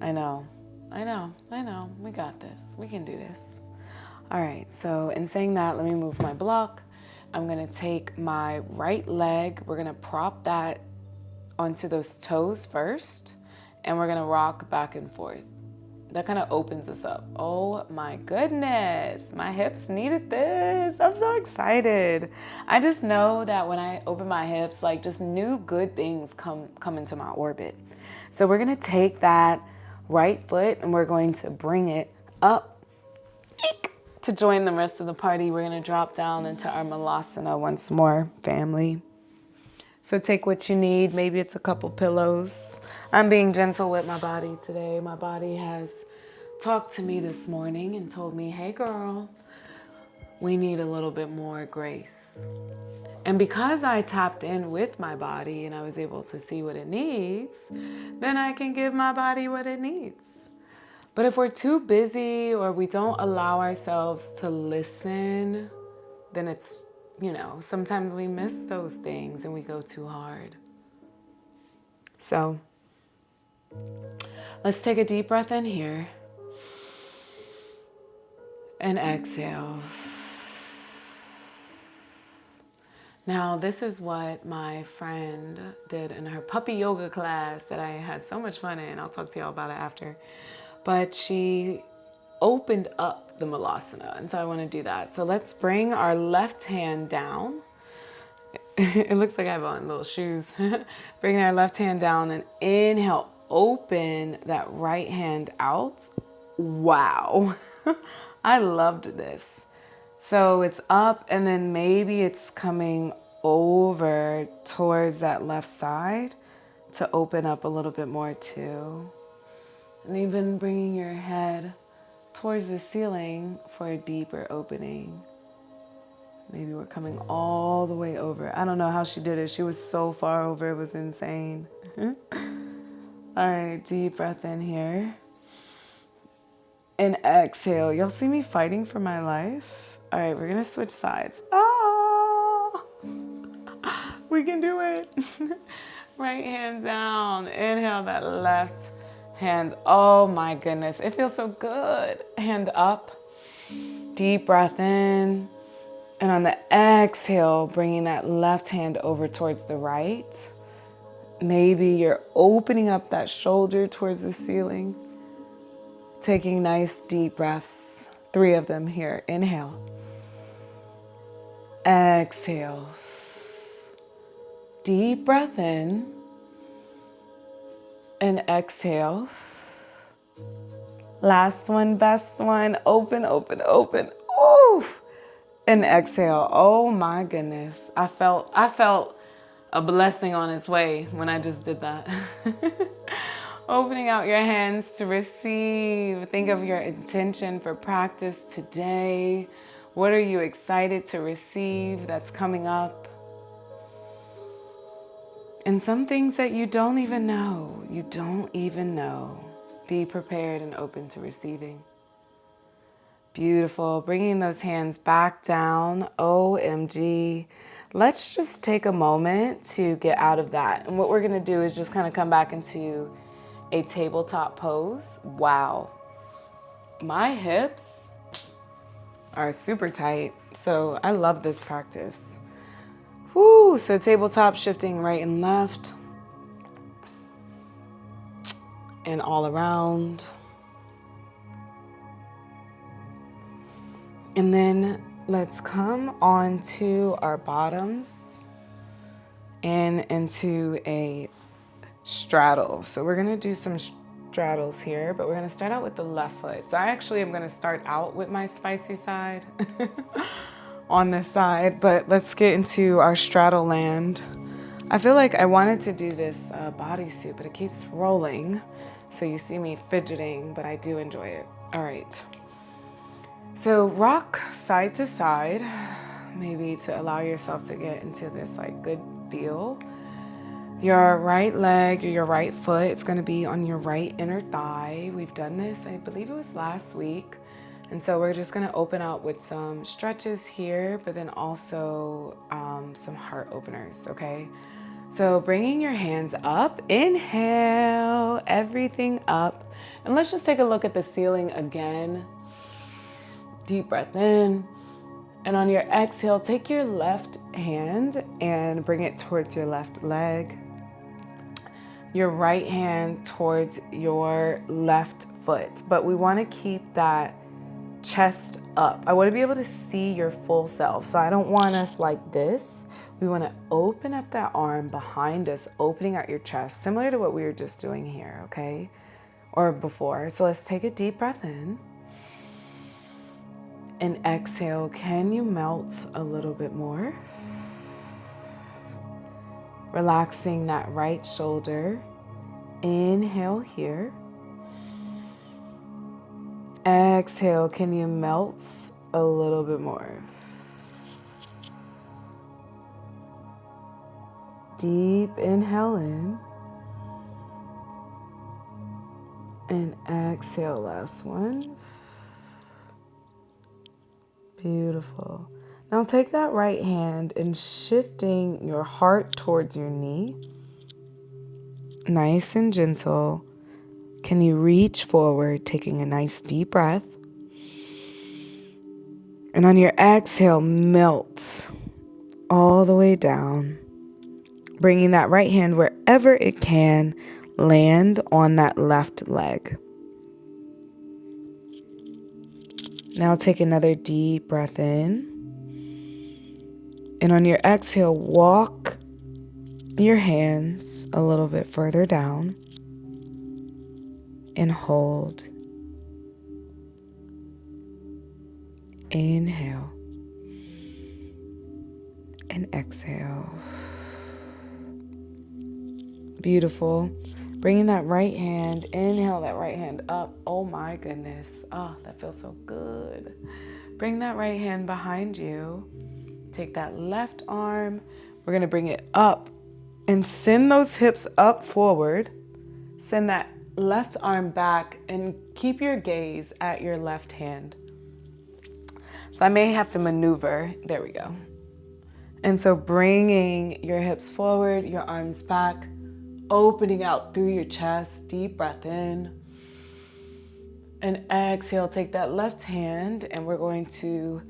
[SPEAKER 1] I know. We got this. We can do this. All right, so in saying that, let me move my block. I'm gonna take my right leg. We're gonna prop that onto those toes first, and we're gonna rock back and forth. That kind of opens us up. Oh my goodness, my hips needed this. I'm so excited. I just know that when I open my hips, like just new good things come into my orbit. So we're gonna take that right foot and we're going to bring it up to join the rest of the party. We're gonna drop down into our malasana once more, family. So take what you need. Maybe it's a couple pillows. I'm being gentle with my body today. My body has talked to me this morning and told me, hey girl, we need a little bit more grace. And because I tapped in with my body and I was able to see what it needs, then I can give my body what it needs. But if we're too busy or we don't allow ourselves to listen, then it's, sometimes we miss those things and we go too hard. So let's take a deep breath in here and exhale. Now, this is what my friend did in her puppy yoga class that I had so much fun in. I'll talk to y'all about it after. But she opened up the malasana, and so I want to do that. So let's bring our left hand down. It looks like I have on little shoes. Bring our left hand down and inhale. Open that right hand out. Wow. I loved this. So it's up and then maybe it's coming over towards that left side to open up a little bit more too. And even bringing your head towards the ceiling for a deeper opening. Maybe we're coming all the way over. I don't know how she did it. She was so far over, it was insane. All right, deep breath in here. And exhale. Y'all see me fighting for my life? All right, we're gonna switch sides. Ah, we can do it. Right hand down. Inhale that left hand. Oh my goodness, it feels so good. Hand up. Deep breath in. And on the exhale, bringing that left hand over towards the right. Maybe you're opening up that shoulder towards the ceiling. Taking nice deep breaths. 3 of them here. Inhale. Exhale. Deep breath in. And exhale. Last one, best one. Open, open, open. Ooh. And exhale. Oh my goodness. I felt a blessing on its way when I just did that. Opening out your hands to receive. Think of your intention for practice today. What are you excited to receive that's coming up? And some things that you don't even know. You don't even know. Be prepared and open to receiving. Beautiful. Bringing those hands back down. OMG. Let's just take a moment to get out of that. And what we're going to do is just kind of come back into a tabletop pose. Wow. My hips are super tight. So I love this practice. Woo. So tabletop, shifting right and left. And all around. And then let's come onto our bottoms and into a straddle. So we're gonna do some straddles here, but we're gonna start out with the left foot. So I actually am gonna start out with my spicy side on this side, but let's get into our straddle land. I feel like I wanted to do this bodysuit, but it keeps rolling. So you see me fidgeting, but I do enjoy it. All right. So rock side to side, maybe to allow yourself to get into this like good feel. Your right leg or your right foot, it's going to be on your right inner thigh. We've done this, I believe it was last week. And so we're just going to open out with some stretches here, but then also some heart openers, okay? So bringing your hands up, inhale, everything up. And let's just take a look at the ceiling again. Deep breath in. And on your exhale, take your left hand and bring it towards your left leg. Your right hand towards your left foot. But we want to keep that chest up. I want to be able to see your full self. So I don't want us like this. We want to open up that arm behind us, opening out your chest, similar to what we were just doing here, okay? Or before. So let's take a deep breath in. And exhale, can you melt a little bit more? Relaxing that right shoulder. Inhale here. Exhale, can you melt a little bit more? Deep inhale in. And exhale, last one. Beautiful. Now take that right hand and shifting your heart towards your knee. Nice and gentle. Can you reach forward, taking a nice deep breath? And on your exhale, melt all the way down. Bringing that right hand wherever it can land on that left leg. Now take another deep breath in. And on your exhale, walk your hands a little bit further down and hold. Inhale and exhale. Beautiful. Bringing that right hand, inhale that right hand up. Oh my goodness. Oh, that feels so good. Bring that right hand behind you. Take that left arm. We're going to bring it up and send those hips up forward. Send that left arm back and keep your gaze at your left hand. So I may have to maneuver. There we go. And so bringing your hips forward, your arms back, opening out through your chest, deep breath in. And exhale, take that left hand and we're going to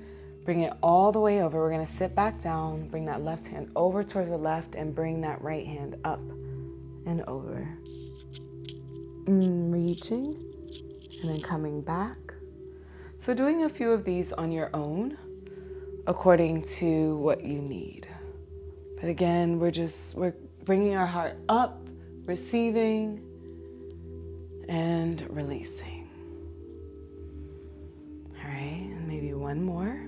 [SPEAKER 1] bring it all the way over. We're going to sit back down, bring that left hand over towards the left and bring that right hand up and over. Reaching and then coming back. So doing a few of these on your own according to what you need. But again, we're bringing our heart up, receiving and releasing. All right, and maybe one more.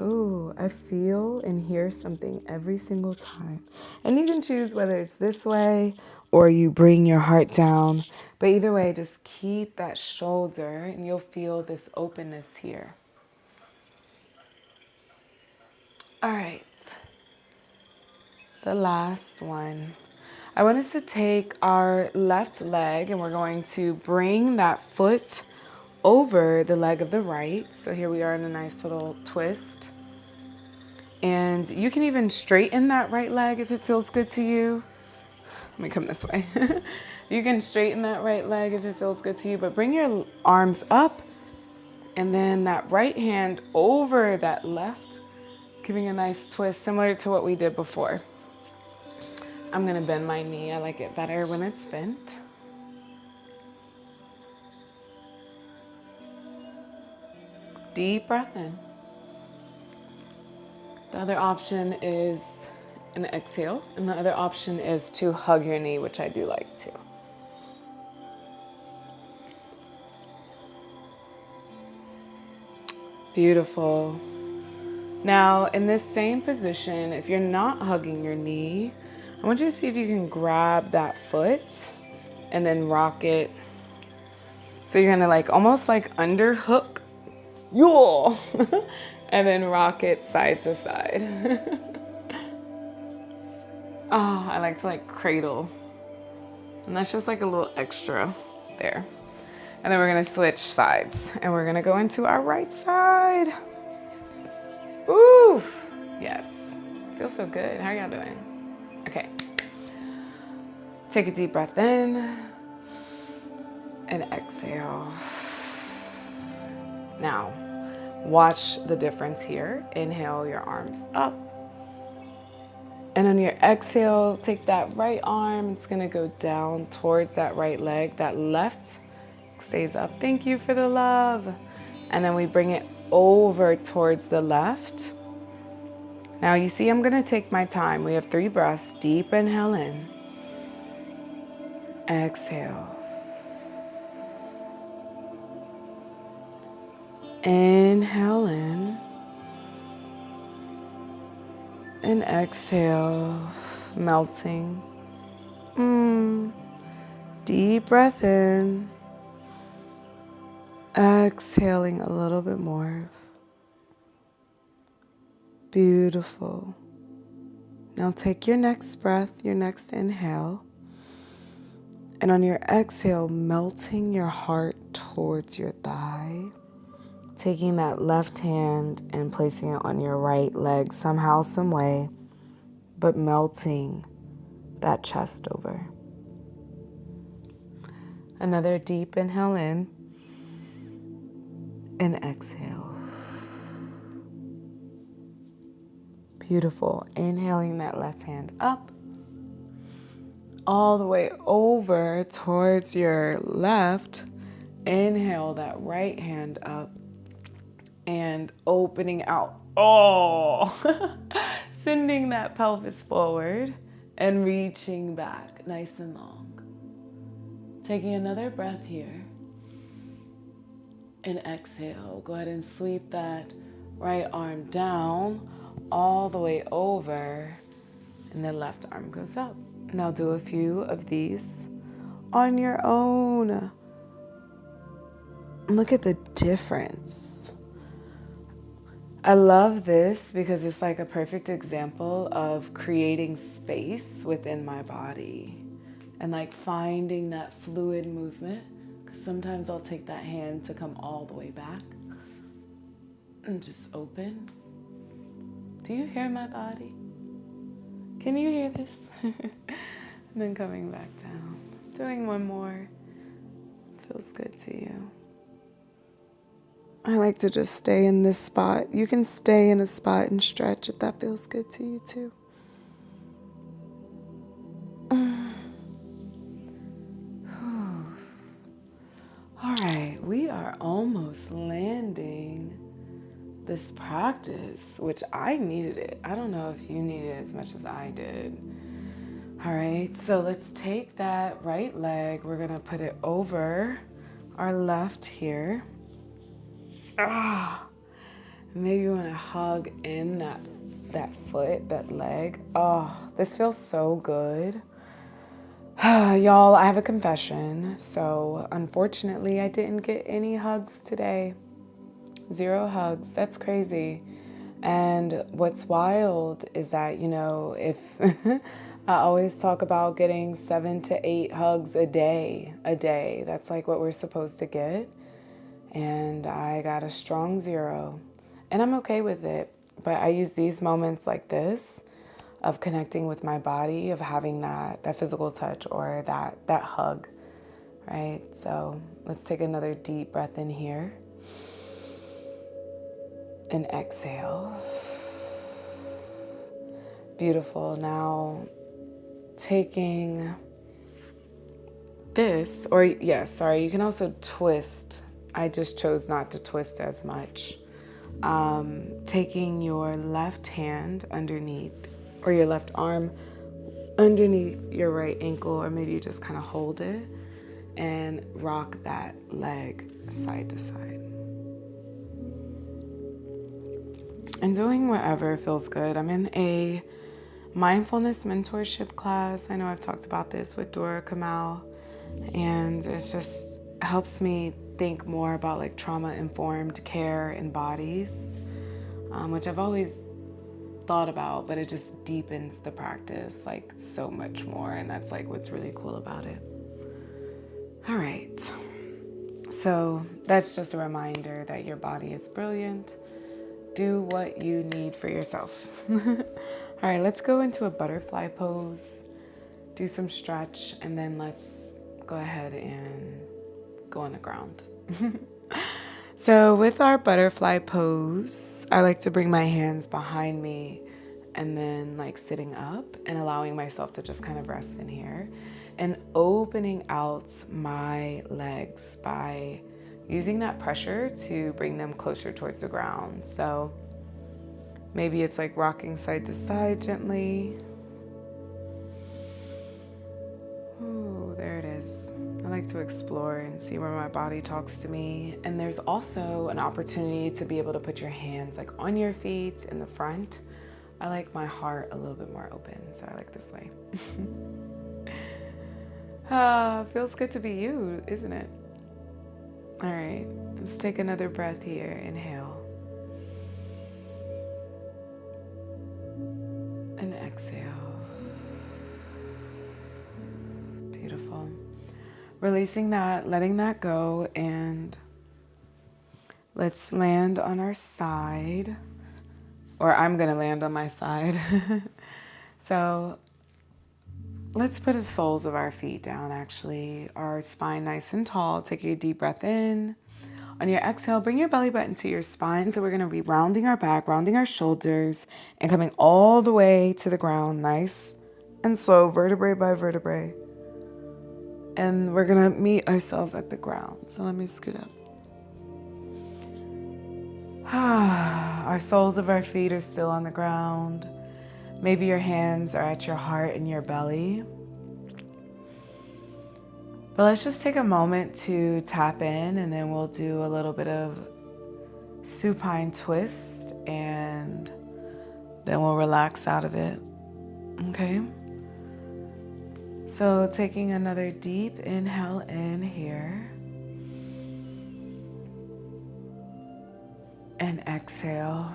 [SPEAKER 1] Ooh, I feel and hear something every single time. And you can choose whether it's this way or you bring your heart down. But either way, just keep that shoulder and you'll feel this openness here. All right. The last one. I want us to take our left leg and we're going to bring that foot over the leg of the right. So here we are in a nice little twist. And you can even straighten that right leg if it feels good to you. Let me come this way. You can straighten that right leg if it feels good to you, but bring your arms up and then that right hand over that left, giving a nice twist similar to what we did before. I'm gonna bend my knee. I like it better when it's bent. Deep breath in. The other option is an exhale, and the other option is to hug your knee, which I do like too. Beautiful. Now, in this same position, if you're not hugging your knee, I want you to see if you can grab that foot and then rock it. So you're gonna almost underhook, yo, and then rock it side to side. Oh, I like to cradle. And that's just a little extra there. And then we're gonna switch sides and we're gonna go into our right side. Ooh, yes, feels so good. How are y'all doing? Okay, take a deep breath in and exhale. Now, watch the difference here. Inhale your arms up. And on your exhale, take that right arm. It's gonna go down towards that right leg. That left stays up. Thank you for the love. And then we bring it over towards the left. Now you see I'm gonna take my time. We have 3 breaths. Deep inhale in. Exhale. Inhale in. And exhale, melting. Deep breath in. Exhaling a little bit more. Beautiful. Now take your next breath, your next inhale. And on your exhale, melting your heart towards your thigh. Taking that left hand and placing it on your right leg somehow, some way, but melting that chest over. Another deep inhale in and exhale. Beautiful. Inhaling that left hand up, all the way over towards your left. Inhale that right hand up and opening out. Oh, sending that pelvis forward and reaching back nice and long. Taking another breath here and exhale. Go ahead and sweep that right arm down all the way over and the left arm goes up. Now do a few of these on your own. Look at the difference. I love this because it's a perfect example of creating space within my body and finding that fluid movement. Because sometimes I'll take that hand to come all the way back and just open. Do you hear my body? Can you hear this? And then coming back down. Doing one more. Feels good to you. I like to just stay in this spot. You can stay in a spot and stretch if that feels good to you too. All right, we are almost landing this practice, which I needed it. I don't know if you needed it as much as I did. All right, so let's take that right leg. We're gonna put it over our left here. Maybe you want to hug in that foot, that leg. Oh, this feels so good. Y'all, I have a confession. So, unfortunately, I didn't get any hugs today. 0 hugs. That's crazy. And what's wild is that, if I always talk about getting 7 to 8 hugs a day, that's like what we're supposed to get. And I got a strong 0. And I'm okay with it. But I use these moments like this of connecting with my body, of having that physical touch or that hug, right? So let's take another deep breath in here and exhale. Beautiful. Now taking this, or you can also twist. I just chose not to twist as much. Taking your left hand underneath, or your left arm underneath your right ankle, or maybe you just kind of hold it and rock that leg side to side. And doing whatever feels good. I'm in a mindfulness mentorship class. I know I've talked about this with Dora Kamal, and it just helps me think more about like trauma-informed care in bodies, which I've always thought about, but it just deepens the practice like so much more, and that's like what's really cool about it. All right, so that's just a reminder that your body is brilliant. Do what you need for yourself. All right, let's go into a butterfly pose, do some stretch, and then let's go ahead and go on the ground. So with our butterfly pose, I like to bring my hands behind me and then like sitting up and allowing myself to just kind of rest in here and opening out my legs by using that pressure to bring them closer towards the ground. So maybe it's like rocking side to side gently. Ooh, there it is. I like to explore and see where my body talks to me. And there's also an opportunity to be able to put your hands like on your feet in the front. I like my heart a little bit more open, so I like this way. Feels good to be you, isn't it? All right, let's take another breath here. Inhale. And exhale. Beautiful. Releasing that, letting that go, and let's land on our side. Or I'm going to land on my side. So let's put the soles of our feet down, actually. Our spine nice and tall. Take a deep breath in. On your exhale, bring your belly button to your spine. So we're going to be rounding our back, rounding our shoulders, and coming all the way to the ground, nice and slow, vertebrae by vertebrae. And we're going to meet ourselves at the ground. So let me scoot up. Our soles of our feet are still on the ground. Maybe your hands are at your heart and your belly. But let's just take a moment to tap in, and then we'll do a little bit of supine twist, and then we'll relax out of it. Okay? So taking another deep inhale in here. And exhale.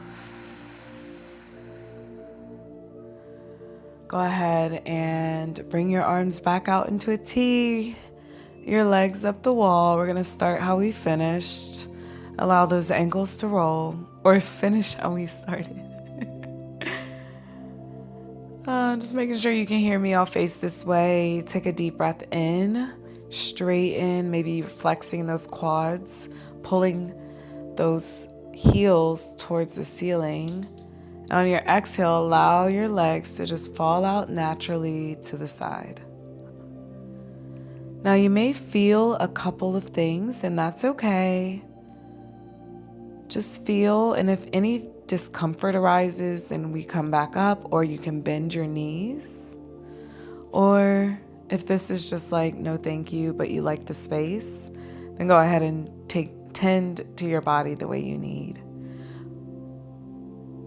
[SPEAKER 1] Go ahead and bring your arms back out into a T. Your legs up the wall. We're going to start how we finished. Allow those ankles to roll, or finish how we started. Just making sure you can hear me. I'll face this way. Take a deep breath in, straighten, maybe flexing those quads, pulling those heels towards the ceiling. And on your exhale, allow your legs to just fall out naturally to the side. Now you may feel a couple of things, and that's okay. Just feel, and if any discomfort arises, then we come back up, or you can bend your knees. Or if this is just like, no thank you, but you like the space, then go ahead and tend to your body the way you need.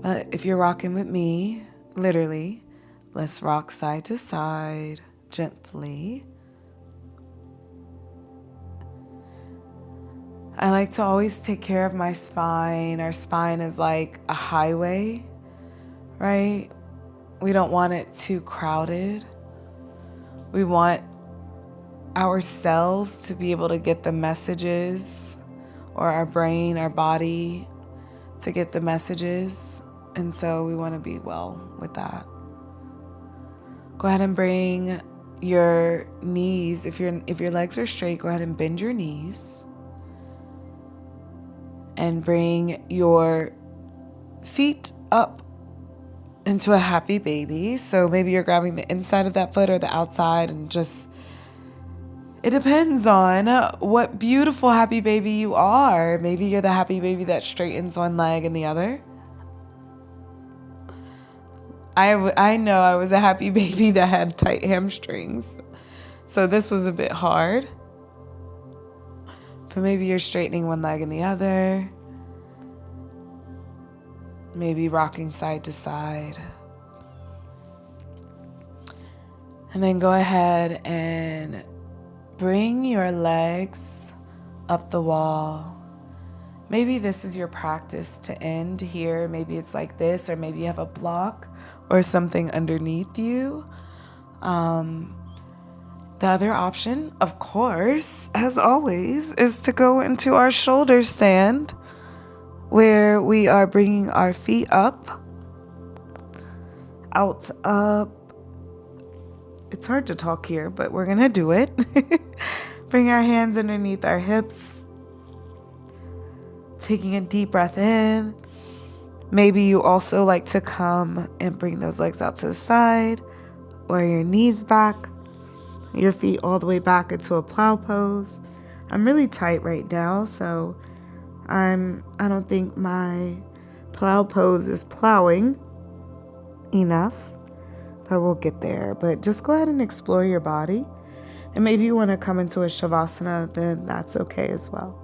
[SPEAKER 1] But if you're rocking with me, literally, let's rock side to side gently. I like to always take care of my spine. Our spine is like a highway, right? We don't want it too crowded. We want our cells to be able to get the messages, or our brain, our body to get the messages. And so we want to be well with that. Go ahead and bring your knees. If your legs are straight, go ahead and bend your knees. And bring your feet up into a happy baby. So maybe you're grabbing the inside of that foot or the outside, and just, it depends on what beautiful happy baby you are. Maybe you're the happy baby that straightens one leg and the other. I know I was a happy baby that had tight hamstrings. So this was a bit hard. But maybe you're straightening one leg and the other. Maybe rocking side to side. And then go ahead and bring your legs up the wall. Maybe this is your practice to end here. Maybe it's like this, or maybe you have a block or something underneath you. The other option, of course, as always, is to go into our shoulder stand, where we are bringing our feet up, out, up. It's hard to talk here, but we're going to do it. Bring our hands underneath our hips, taking a deep breath in. Maybe you also like to come and bring those legs out to the side, or your knees back, your feet all the way back into a plow pose. I'm really tight right now, so I don't think my plow pose is plowing enough, but we'll get there. But just go ahead and explore your body. And maybe you want to come into a shavasana, then that's okay as well.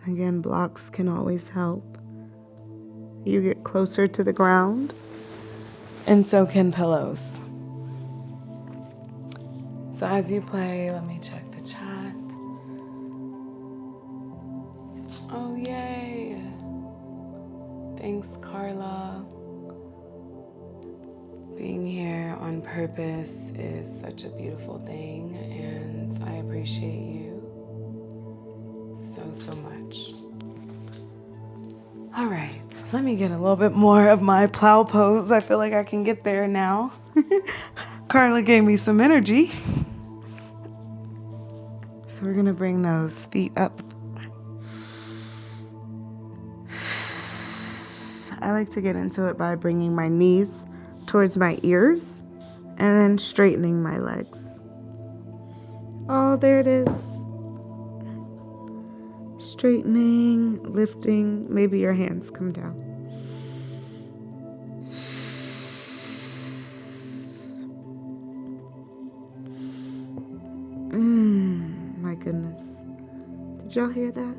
[SPEAKER 1] Again, blocks can always help. You get closer to the ground, and so can pillows. So as you play, let me check the chat. Oh, yay. Thanks, Carla. Being here on purpose is such a beautiful thing, and I appreciate you so much. All right, let me get a little bit more of my plow pose. I feel like I can get there now. Carla gave me some energy. So we're gonna bring those feet up. I like to get into it by bringing my knees towards my ears and then straightening my legs. Oh, there it is. Straightening, lifting, maybe your hands come down. My goodness. Did y'all hear that?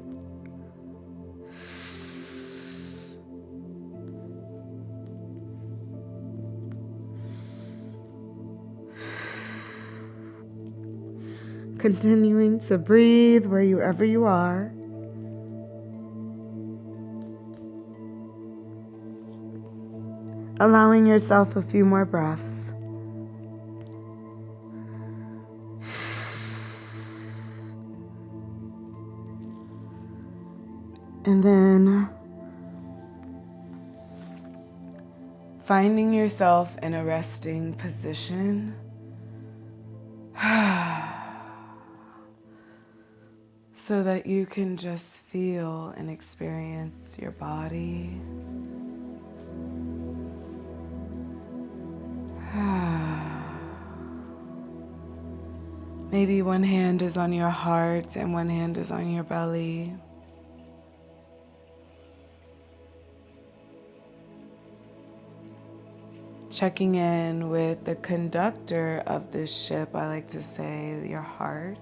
[SPEAKER 1] Continuing to breathe wherever you are. Allowing yourself a few more breaths. And then finding yourself in a resting position. So that you can just feel and experience your body. Maybe one hand is on your heart and one hand is on your belly. Checking in with the conductor of this ship, I like to say your heart.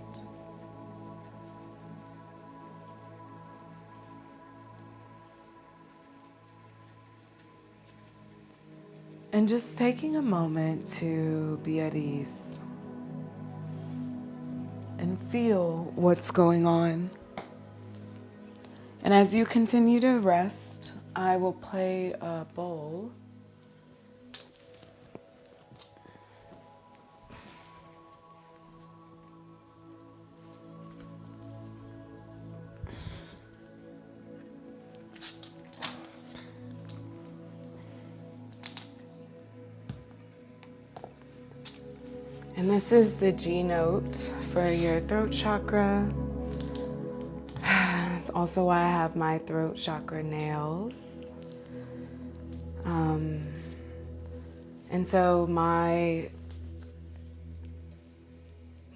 [SPEAKER 1] And just taking a moment to be at ease and feel what's going on. And as you continue to rest, I will play a bowl. And this is the G note for your throat chakra. It's also why I have my throat chakra nails. And so my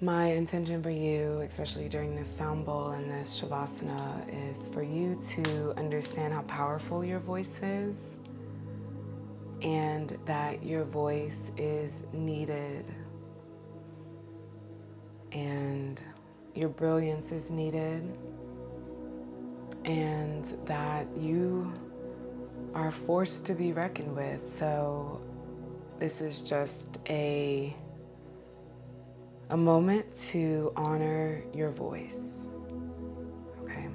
[SPEAKER 1] intention for you, especially during this sound bowl and this shavasana, is for you to understand how powerful your voice is and that your voice is needed and your brilliance is needed and that you are a force to be reckoned with. So this is just a moment to honor your voice. Okay.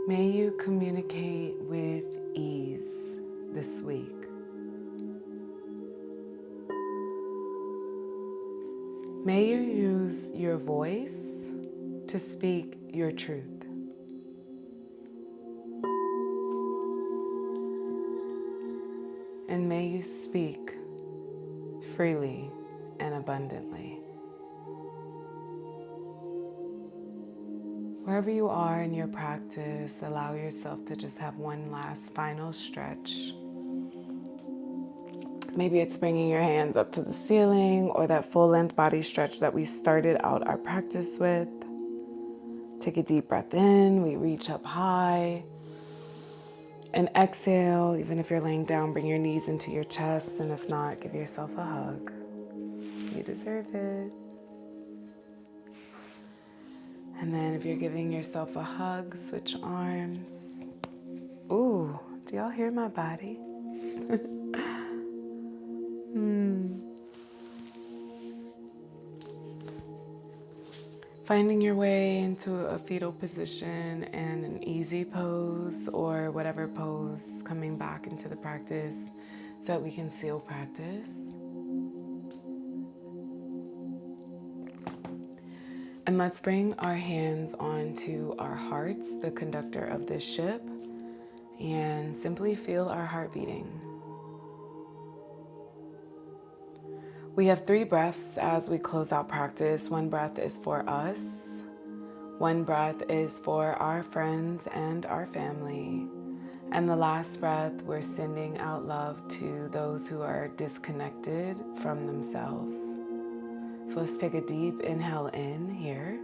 [SPEAKER 1] May you communicate with ease this week. May you use your voice to speak your truth. And may you speak freely and abundantly. Wherever you are in your practice, allow yourself to just have one last final stretch. Maybe it's bringing your hands up to the ceiling or that full length body stretch that we started out our practice with. Take a deep breath in, we reach up high. And exhale, even if you're laying down, bring your knees into your chest. And if not, give yourself a hug. You deserve it. And then if you're giving yourself a hug, switch arms. Ooh, do y'all hear my body? Finding your way into a fetal position and an easy pose or whatever pose, coming back into the practice so that we can seal practice. And let's bring our hands onto our hearts, the conductor of this ship, and simply feel our heart beating. We have 3 breaths as we close out practice. 1 breath is for us. 1 breath is for our friends and our family. And the last breath, we're sending out love to those who are disconnected from themselves. So let's take a deep inhale in here.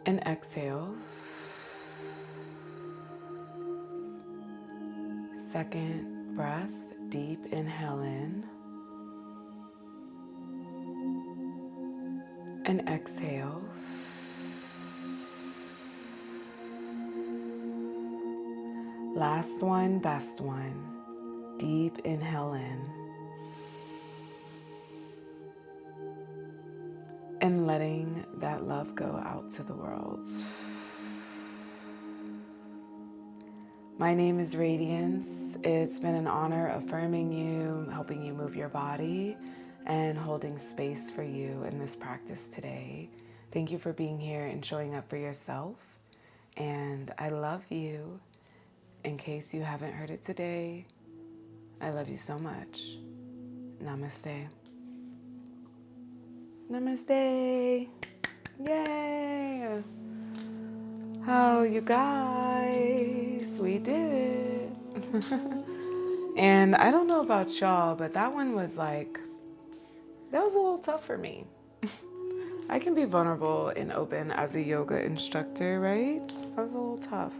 [SPEAKER 1] And exhale. Second breath, deep inhale in. And exhale. Last one, best one. Deep inhale in. And letting that love go out to the world. My name is Radiance. It's been an honor affirming you, helping you move your body, and holding space for you in this practice today. Thank you for being here and showing up for yourself. And I love you. In case you haven't heard it today, I love you so much. Namaste. Namaste. Yay. Oh, you guys, we did it. And I don't know about y'all, but that one was that was a little tough for me. I can be vulnerable and open as a yoga instructor, right? That was a little tough.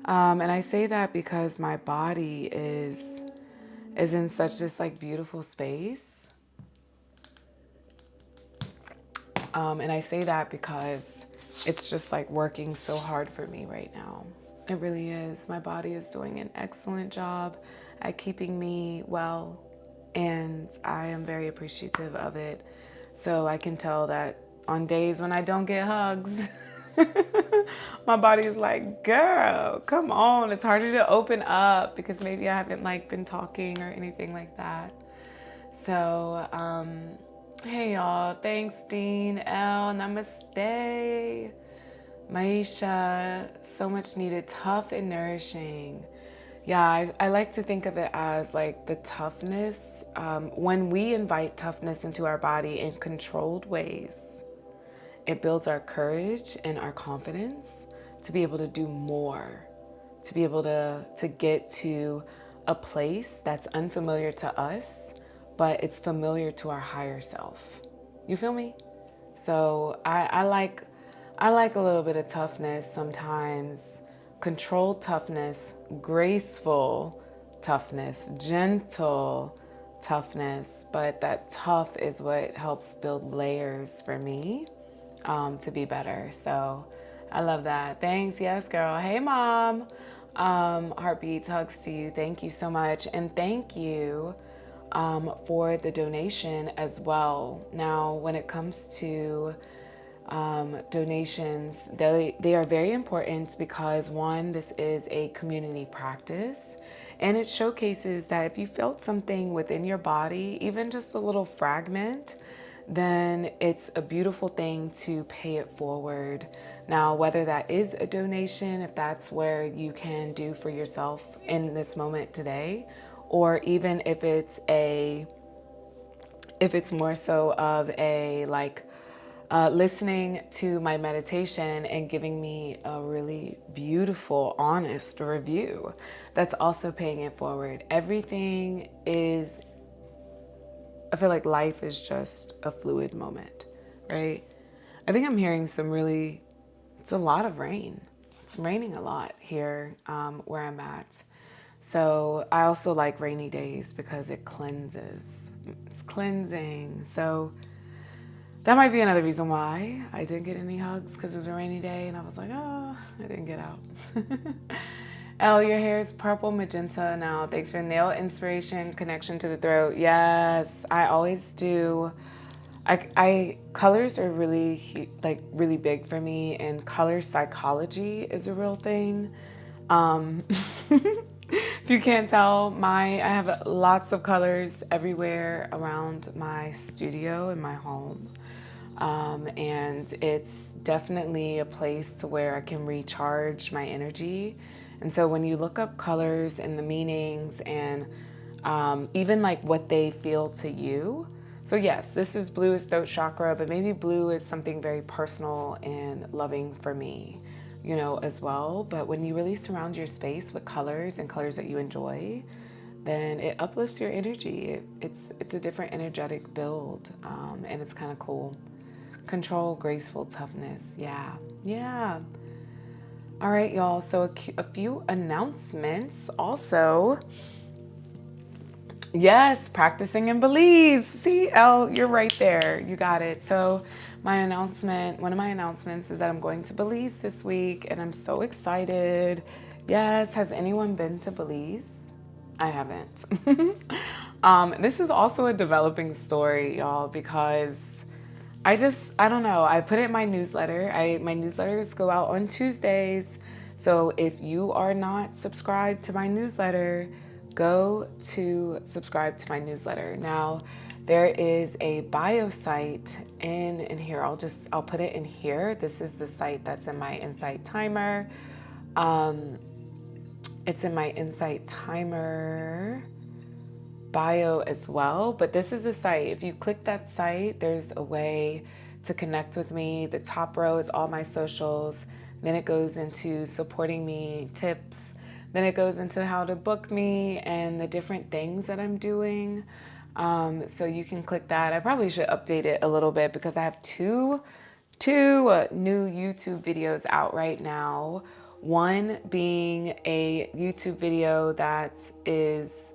[SPEAKER 1] And I say that because my body is in such this beautiful space. And I say that because it's just working so hard for me right now. It really is. My body is doing an excellent job at keeping me well, and I am very appreciative of it. So I can tell that on days when I don't get hugs, my body is like, girl, come on. It's harder to open up because maybe I haven't been talking or anything like that. So, hey y'all, thanks Dean, L, namaste. Maisha, so much needed, tough and nourishing. Yeah, I like to think of it as the toughness. When we invite toughness into our body in controlled ways, it builds our courage and our confidence to be able to do more, to be able to get to a place that's unfamiliar to us, but it's familiar to our higher self. You feel me? So I like a little bit of toughness sometimes, controlled toughness, graceful toughness, gentle toughness, but that tough is what helps build layers for me to be better. So I love that. Thanks. Yes, girl. Hey, mom. Heartbeats, hugs to you. Thank you so much. And thank you for the donation as well. Now, when it comes to donations, they are very important because one, this is a community practice, and it showcases that if you felt something within your body, even just a little fragment, then it's a beautiful thing to pay it forward. Now, whether that is a donation, if that's where you can do for yourself in this moment today, or even if it's more so of a listening to my meditation and giving me a really beautiful, honest review, that's also paying it forward. Everything is, I feel like life is just a fluid moment, right? I think I'm hearing it's a lot of rain. It's raining a lot here where I'm at. So I also like rainy days because it cleanses. It's cleansing. So that might be another reason why I didn't get any hugs, because it was a rainy day and I was like, oh, I didn't get out. Elle, your hair is purple magenta now. Thanks for nail inspiration, connection to the throat. Yes, I always do. I colors are really really big for me, and color psychology is a real thing. If you can't tell, I have lots of colors everywhere around my studio and my home. And it's definitely a place to where I can recharge my energy. And so when you look up colors and the meanings and even what they feel to you. So yes, this is blue is throat chakra, but maybe blue is something very personal and loving for me, as well. But when you really surround your space with colors and colors that you enjoy, then it uplifts your energy. It's a different energetic build, and it's kind of cool. Control, graceful, toughness. Yeah. All right, y'all. So a few announcements. Also, yes, practicing in Belize. See, Elle, you're right there. You got it. So one of my announcements is that I'm going to Belize this week and I'm so excited. Yes, has anyone been to Belize? I haven't. This is also a developing story, y'all, because I don't know. I put it in my newsletter. My newsletters go out on Tuesdays. So if you are not subscribed to my newsletter, go to subscribe to my newsletter. Now, there is a bio site in here. I'll put it in here. This is the site that's in my Insight Timer. It's in my Insight Timer bio as well, but this is a site. If you click that site, there's a way to connect with me. The top row is all my socials. Then it goes into supporting me, tips. Then it goes into how to book me and the different things that I'm doing. So you can click that. I probably should update it a little bit because I have two new YouTube videos out right now. One being a YouTube video that is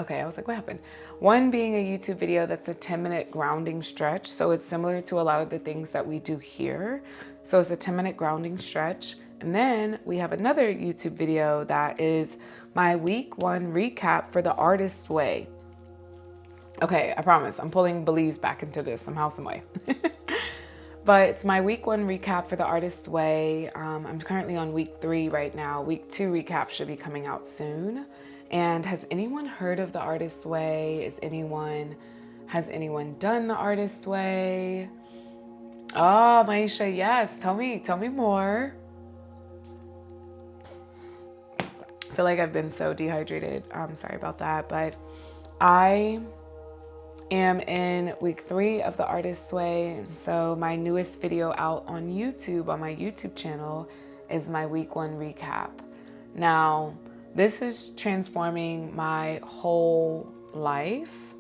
[SPEAKER 1] okay, I was like, what happened? One being a YouTube video that's a 10-minute grounding stretch. So it's similar to a lot of the things that we do here. So it's a 10-minute grounding stretch. And then we have another YouTube video that is my week 1 recap for the Artist Way. Okay, I promise I'm pulling Belize back into this somehow, some way. But it's my week 1 recap for the Artist Way. I'm currently on week 3 right now. Week 2 recap should be coming out soon. And has anyone heard of the Artist Way? Has anyone done the Artist Way? Oh, Maisha, yes. Tell me more. I feel like I've been so dehydrated. I'm sorry about that, but I am in week 3 of the Artist's Way. And so my newest video out on YouTube, on my YouTube channel, is my week 1 recap. Now, this is transforming my whole life.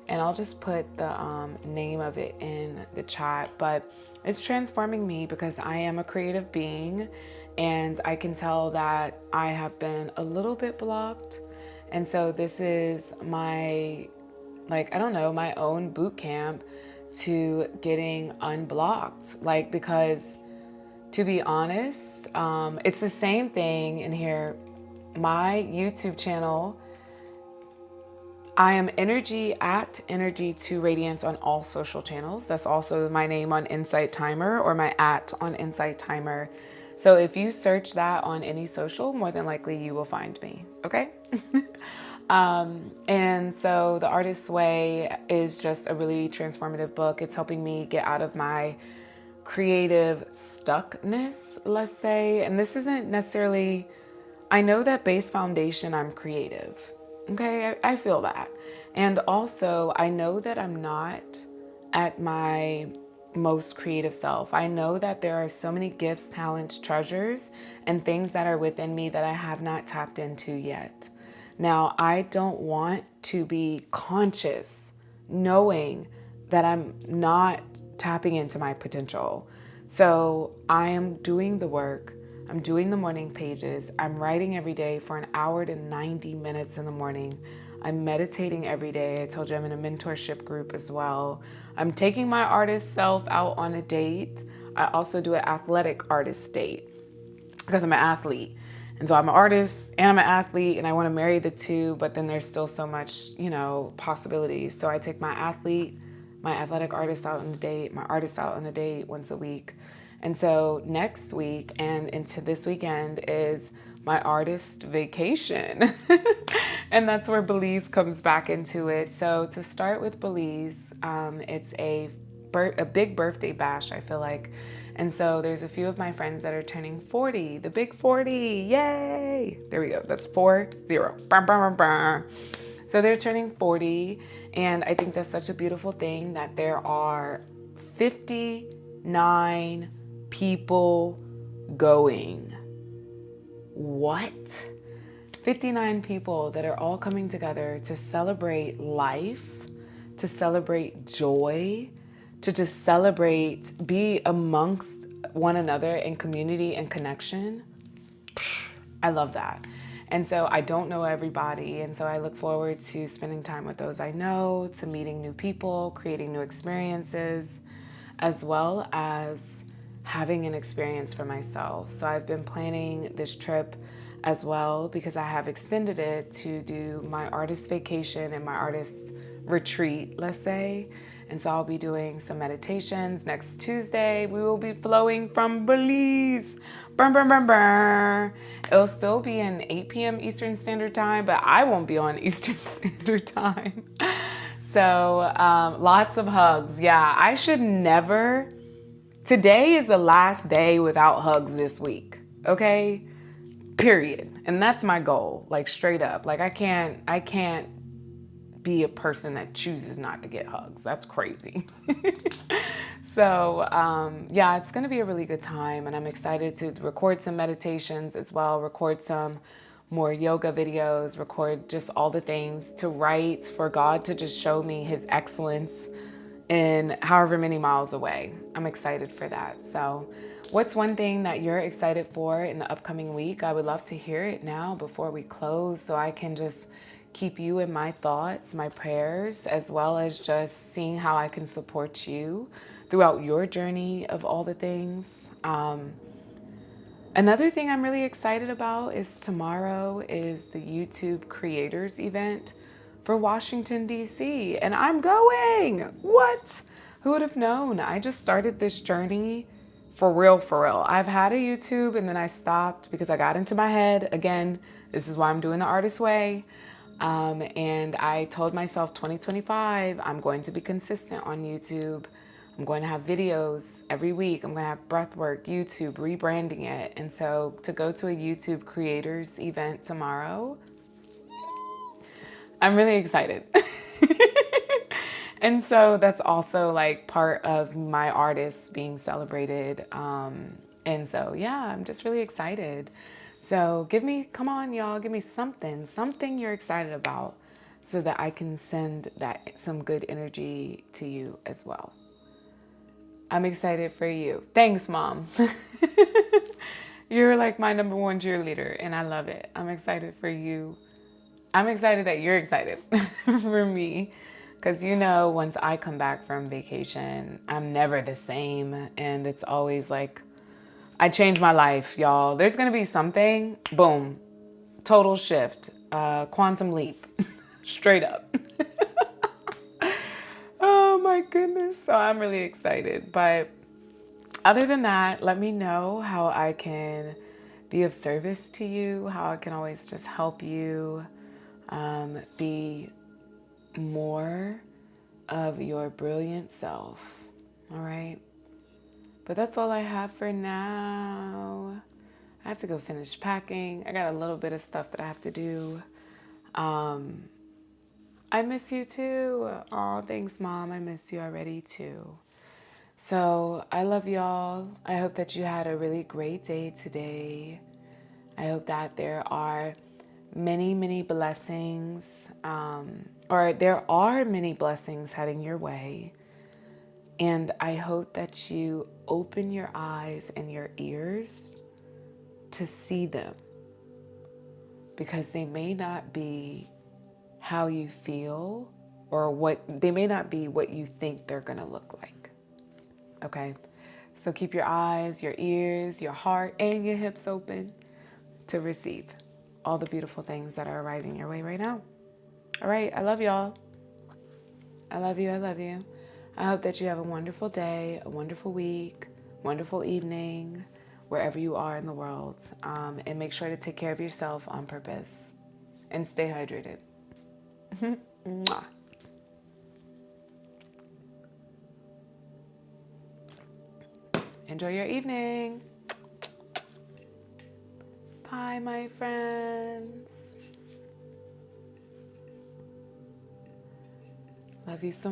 [SPEAKER 1] And I'll just put the name of it in the chat, but it's transforming me because I am a creative being and I can tell that I have been a little bit blocked. And so this is my my own boot camp to getting unblocked. Because to be honest, it's the same thing in here. My YouTube channel, I am Energy at Energy to Radiance on all social channels. That's also my name on Insight Timer or my @ on Insight Timer. So if you search that on any social, more than likely you will find me, okay? And so The Artist's Way is just a really transformative book. It's helping me get out of my creative stuckness, let's say. And this isn't necessarily, I know that base foundation, I'm creative. Okay, I feel that. And also, I know that I'm not at my most creative self. I know that there are so many gifts, talents, treasures, and things that are within me that I have not tapped into yet. Now, I don't want to be conscious knowing that I'm not tapping into my potential. So I am doing the work. I'm doing the morning pages. I'm writing every day for an hour to 90 minutes in the morning. I'm meditating every day. I told you I'm in a mentorship group as well. I'm taking my artist self out on a date. I also do an athletic artist date because I'm an athlete. And so I'm an artist and I'm an athlete and I want to marry the two, but then there's still so much, possibilities. So I take my athletic artist out on a date, my artist out on a date once a week. And so next week and into this weekend is my artist vacation. And that's where Belize comes back into it. So to start with Belize, it's a big birthday bash, I feel like. And so there's a few of my friends that are turning 40, the big 40, yay! There we go, that's 40. So they're turning 40, and I think that's such a beautiful thing that there are 59 people going. What? 59 people that are all coming together to celebrate life, to celebrate joy, to just celebrate, be amongst one another in community and connection. I love that. And so I don't know everybody. And so I look forward to spending time with those I know, to meeting new people, creating new experiences, as well as having an experience for myself. So I've been planning this trip as well because I have extended it to do my artist vacation and my artist retreat, let's say. And so I'll be doing some meditations. Next Tuesday, we will be flowing from Belize. Burn, burn, burn, burn. It'll still be in 8 p.m. Eastern Standard Time, but I won't be on Eastern Standard Time. So lots of hugs. Yeah, I should never. Today is the last day without hugs this week. Okay? Period. And that's my goal. Like straight up. Like I can't be a person that chooses not to get hugs. That's crazy. So yeah, it's going to be a really good time, and I'm excited to record some meditations as well, record some more yoga videos, record just all the things, to write for God to just show me his excellence in however many miles away. I'm excited for that. So what's one thing that you're excited for in the upcoming week? I would love to hear it now before we close, so I can just keep you in my thoughts, my prayers, as well as just seeing how I can support you throughout your journey of all the things. Another thing I'm really excited about is tomorrow is the YouTube creators event for Washington, D.C. And I'm going. What? Who would have known? I just started this journey for real, for real. I've had a YouTube and then I stopped because I got into my head. Again, this is why I'm doing the artist way. And I told myself 2025, I'm going to be consistent on YouTube. I'm going to have videos every week. I'm going to have Breathwork, YouTube, rebranding it. And so to go to a YouTube creators event tomorrow, I'm really excited. And so that's also like part of my artists being celebrated. And so, yeah, I'm just really excited. So come on, y'all, give me something you're excited about so that I can send that some good energy to you as well. I'm excited for you. Thanks, Mom. You're like my number one cheerleader, and I love it. I'm excited for you. I'm excited that you're excited for me, because once I come back from vacation, I'm never the same, and it's always like I change my life, y'all. There's gonna be something, boom, total shift, quantum leap, straight up. Oh my goodness. So I'm really excited. But other than that, let me know how I can be of service to you, how I can always just help you be more of your brilliant self. All right. But that's all I have for now. I have to go finish packing. I got a little bit of stuff that I have to do. I miss you too. Oh, thanks, Mom. I miss you already too. So I love y'all. I hope that you had a really great day today. I hope that there are many, many blessings, or there are many blessings heading your way. And I hope that you open your eyes and your ears to see them, because they may not be how you feel, or they may not be what you think they're going to look like. Okay? So keep your eyes, your ears, your heart, and your hips open to receive all the beautiful things that are arriving your way right now. All right. I love y'all. I love you. I love you. I hope that you have a wonderful day, a wonderful week, wonderful evening, wherever you are in the world. And make sure to take care of yourself on purpose and stay hydrated. Mwah. Enjoy your evening. Bye, my friends. Love you so much.